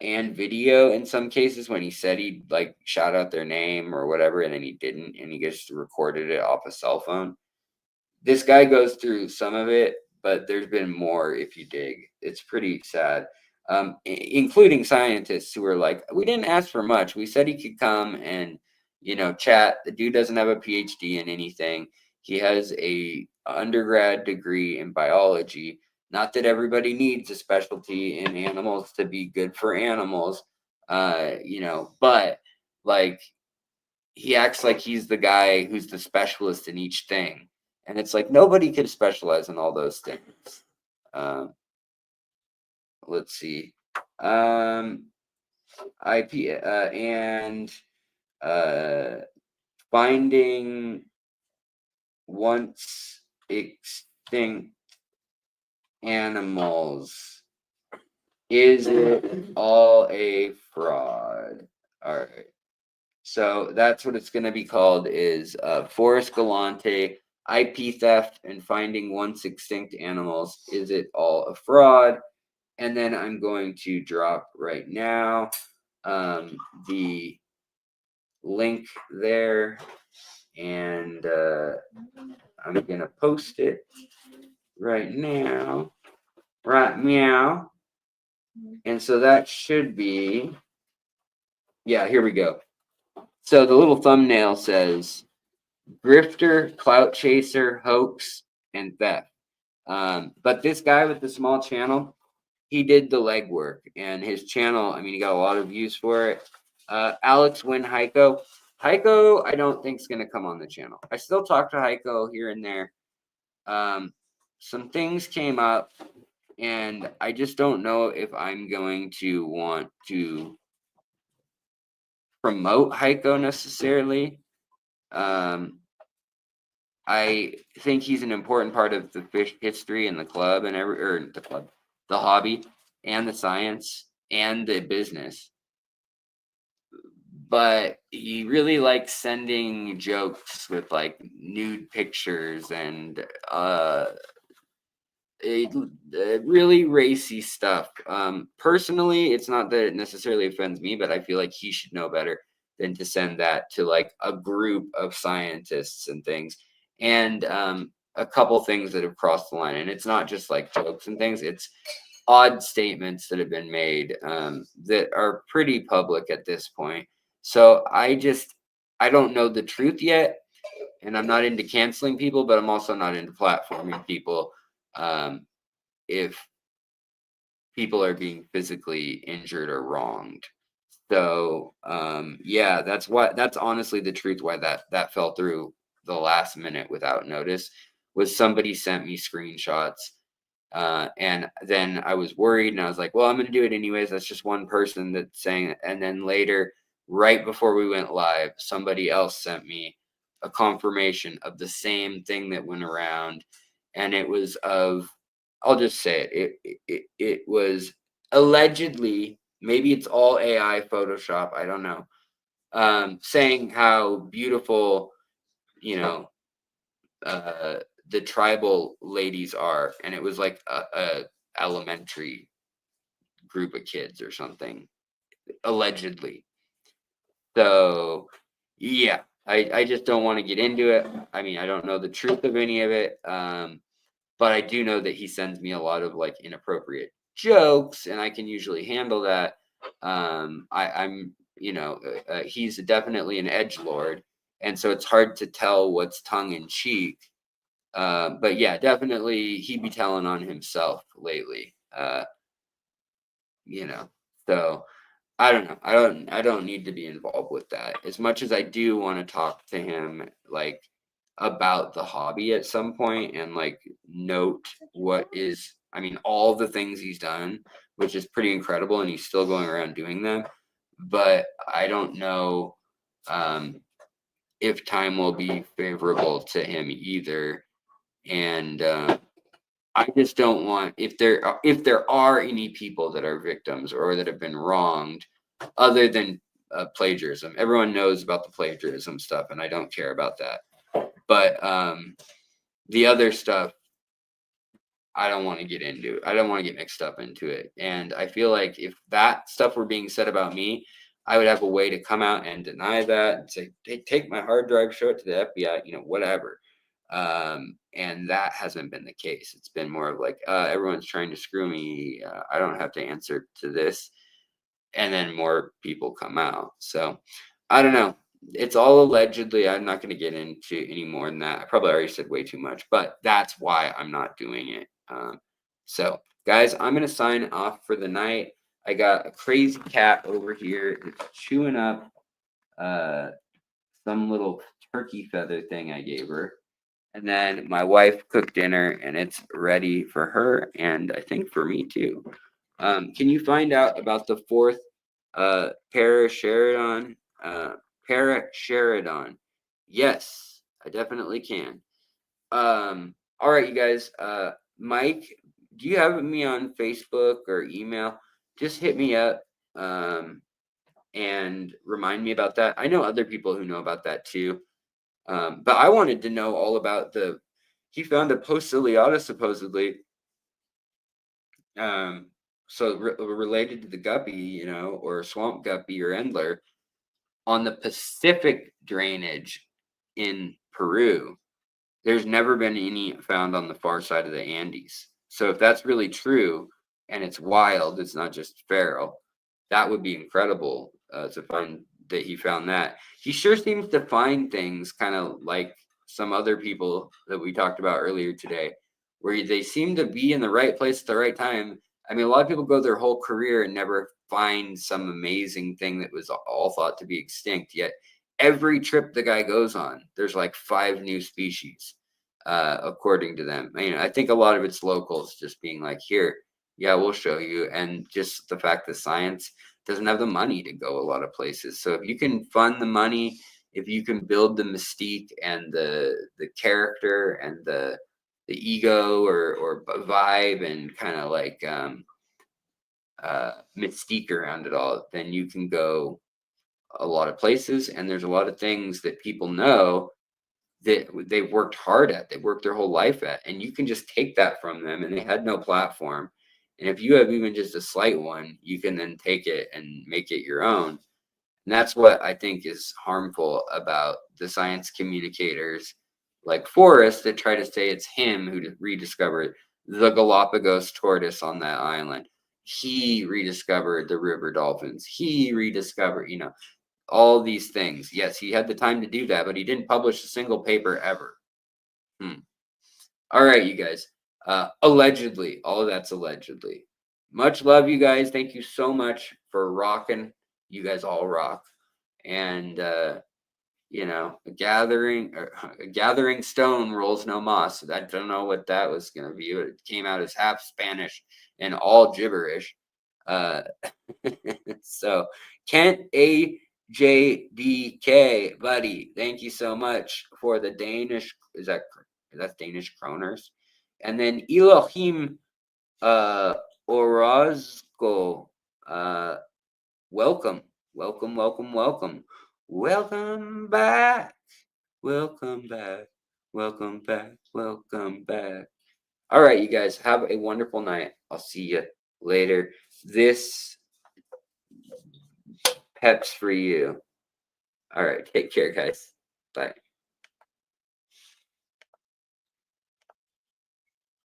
And video in some cases when he said he'd like shout out their name or whatever, and then he didn't, and he just recorded it off a cell phone. This guy goes through some of it, but there's been more if you dig. It's pretty sad. Including scientists who are like, we didn't ask for much. We said he could come and, chat. The dude doesn't have a PhD in anything. He has a undergrad degree in biology. Not that everybody needs a specialty in animals to be good for animals, but like, he acts like he's the guy who's the specialist in each thing. And it's like, nobody can specialize in all those things. Let's see. IP and finding once extinct animals. Is it all a fraud? All right. So that's what it's going to be called, is Forrest Galante, IP theft and finding once extinct animals. Is it all a fraud? And then I'm going to drop right now the link there, and I'm going to post it right now. Right meow. And so that should be, yeah, here we go. So the little thumbnail says, grifter, clout chaser, hoax, and theft. But this guy with the small channel, he did the legwork, and his channel, I mean, he got a lot of views for it. Alex Win Heiko. Heiko, I don't think is going to come on the channel. I still talk to Heiko here and there. Some things came up, and I just don't know if I'm going to want to promote Heiko necessarily. I think he's an important part of the fish history and the club and the hobby and the science and the business. But he really likes sending jokes with like nude pictures and really racy stuff. Personally, it's not that it necessarily offends me, but I feel like he should know better than to send that to like a group of scientists and things. And a couple things that have crossed the line. And it's not just like jokes and things, it's odd statements that have been made that are pretty public at this point. So I don't know the truth yet. And I'm not into canceling people, but I'm also not into platforming people if people are being physically injured or wronged. So yeah, that's honestly the truth why that fell through the last minute without notice, was somebody sent me screenshots And then I was worried, and I was like, well, I'm going to do it anyways. That's just one person that's saying it. And then later, right before we went live, somebody else sent me a confirmation of the same thing that went around. And it was I'll just say it was allegedly, maybe it's all AI Photoshop, I don't know, saying how beautiful, you know, the tribal ladies are, and it was like a elementary group of kids or something, allegedly. So yeah, I just don't want to get into it. I mean, I don't know the truth of any of it, but I do know that he sends me a lot of like inappropriate jokes, and I can usually handle that. I'm he's definitely an edgelord, and so it's hard to tell what's tongue in cheek. But yeah, definitely he be telling on himself lately. You know, so I don't know. I don't need to be involved with that. As much as I do want to talk to him like about the hobby at some point and like note what is, I mean, all the things he's done, which is pretty incredible, and he's still going around doing them. But I don't know if time will be favorable to him either. And I just don't want, if there are any people that are victims or that have been wronged, other than plagiarism. Everyone knows about the plagiarism stuff, and I don't care about that. But the other stuff, I don't want to get into. I don't want to get mixed up into it. And I feel like if that stuff were being said about me, I would have a way to come out and deny that and say, take my hard drive, show it to the FBI, whatever. And that hasn't been the case. It's been more of like, everyone's trying to screw me. I don't have to answer to this. And then more people come out. So I don't know. It's all allegedly. I'm not going to get into any more than that. I probably already said way too much, but that's why I'm not doing it. So guys, I'm going to sign off for the night. I got a crazy cat over here. It's chewing up some little turkey feather thing I gave her. And then my wife cooked dinner, and it's ready for her, and I think for me too. Can you find out about the fourth Paracharodon? Paracharodon. Yes, I definitely can. All right, you guys. Mike, do you have me on Facebook or email? Just hit me up and remind me about that. I know other people who know about that too. But I wanted to know all about he found a postciliata supposedly. So related to the guppy, or swamp guppy or endler on the Pacific drainage in Peru. There's never been any found on the far side of the Andes. So if that's really true and it's wild, it's not just feral, that would be incredible to find that he found that. He sure seems to find things kind of like some other people that we talked about earlier today, where they seem to be in the right place at the right time. I mean, a lot of people go their whole career and never find some amazing thing that was all thought to be extinct, yet every trip the guy goes on, there's like 5 new species, according to them. I think a lot of it's locals just being like, here, yeah, we'll show you. And just the fact that science doesn't have the money to go a lot of places. So if you can fund the money, if you can build the mystique and the character and the ego or vibe and kind of like mystique around it all, then you can go a lot of places. And there's a lot of things that people know that they've worked hard at, they worked their whole life at, and you can just take that from them, and they had no platform. And if you have even just a slight one, you can then take it and make it your own. And that's what I think is harmful about the science communicators like Forrest that try to say it's him who rediscovered the Galapagos tortoise on that island. He rediscovered the river dolphins. He rediscovered, all these things. Yes, he had the time to do that, but he didn't publish a single paper ever. All right, you guys. Allegedly, all of that's allegedly. Much love, you guys. Thank you so much for rocking. You guys all rock. And you know, a gathering stone rolls no moss. I don't know what that was going to be. It came out as half Spanish and all gibberish. Uh, so Kent AJDK, buddy, thank you so much for the Danish. That's Danish kroners? And then Elohim Orozco, welcome, welcome, welcome, welcome, welcome back, welcome back, welcome back, welcome back. All right, you guys have a wonderful night. I'll see you later. This Pep's for you. All right, take care, guys. Bye.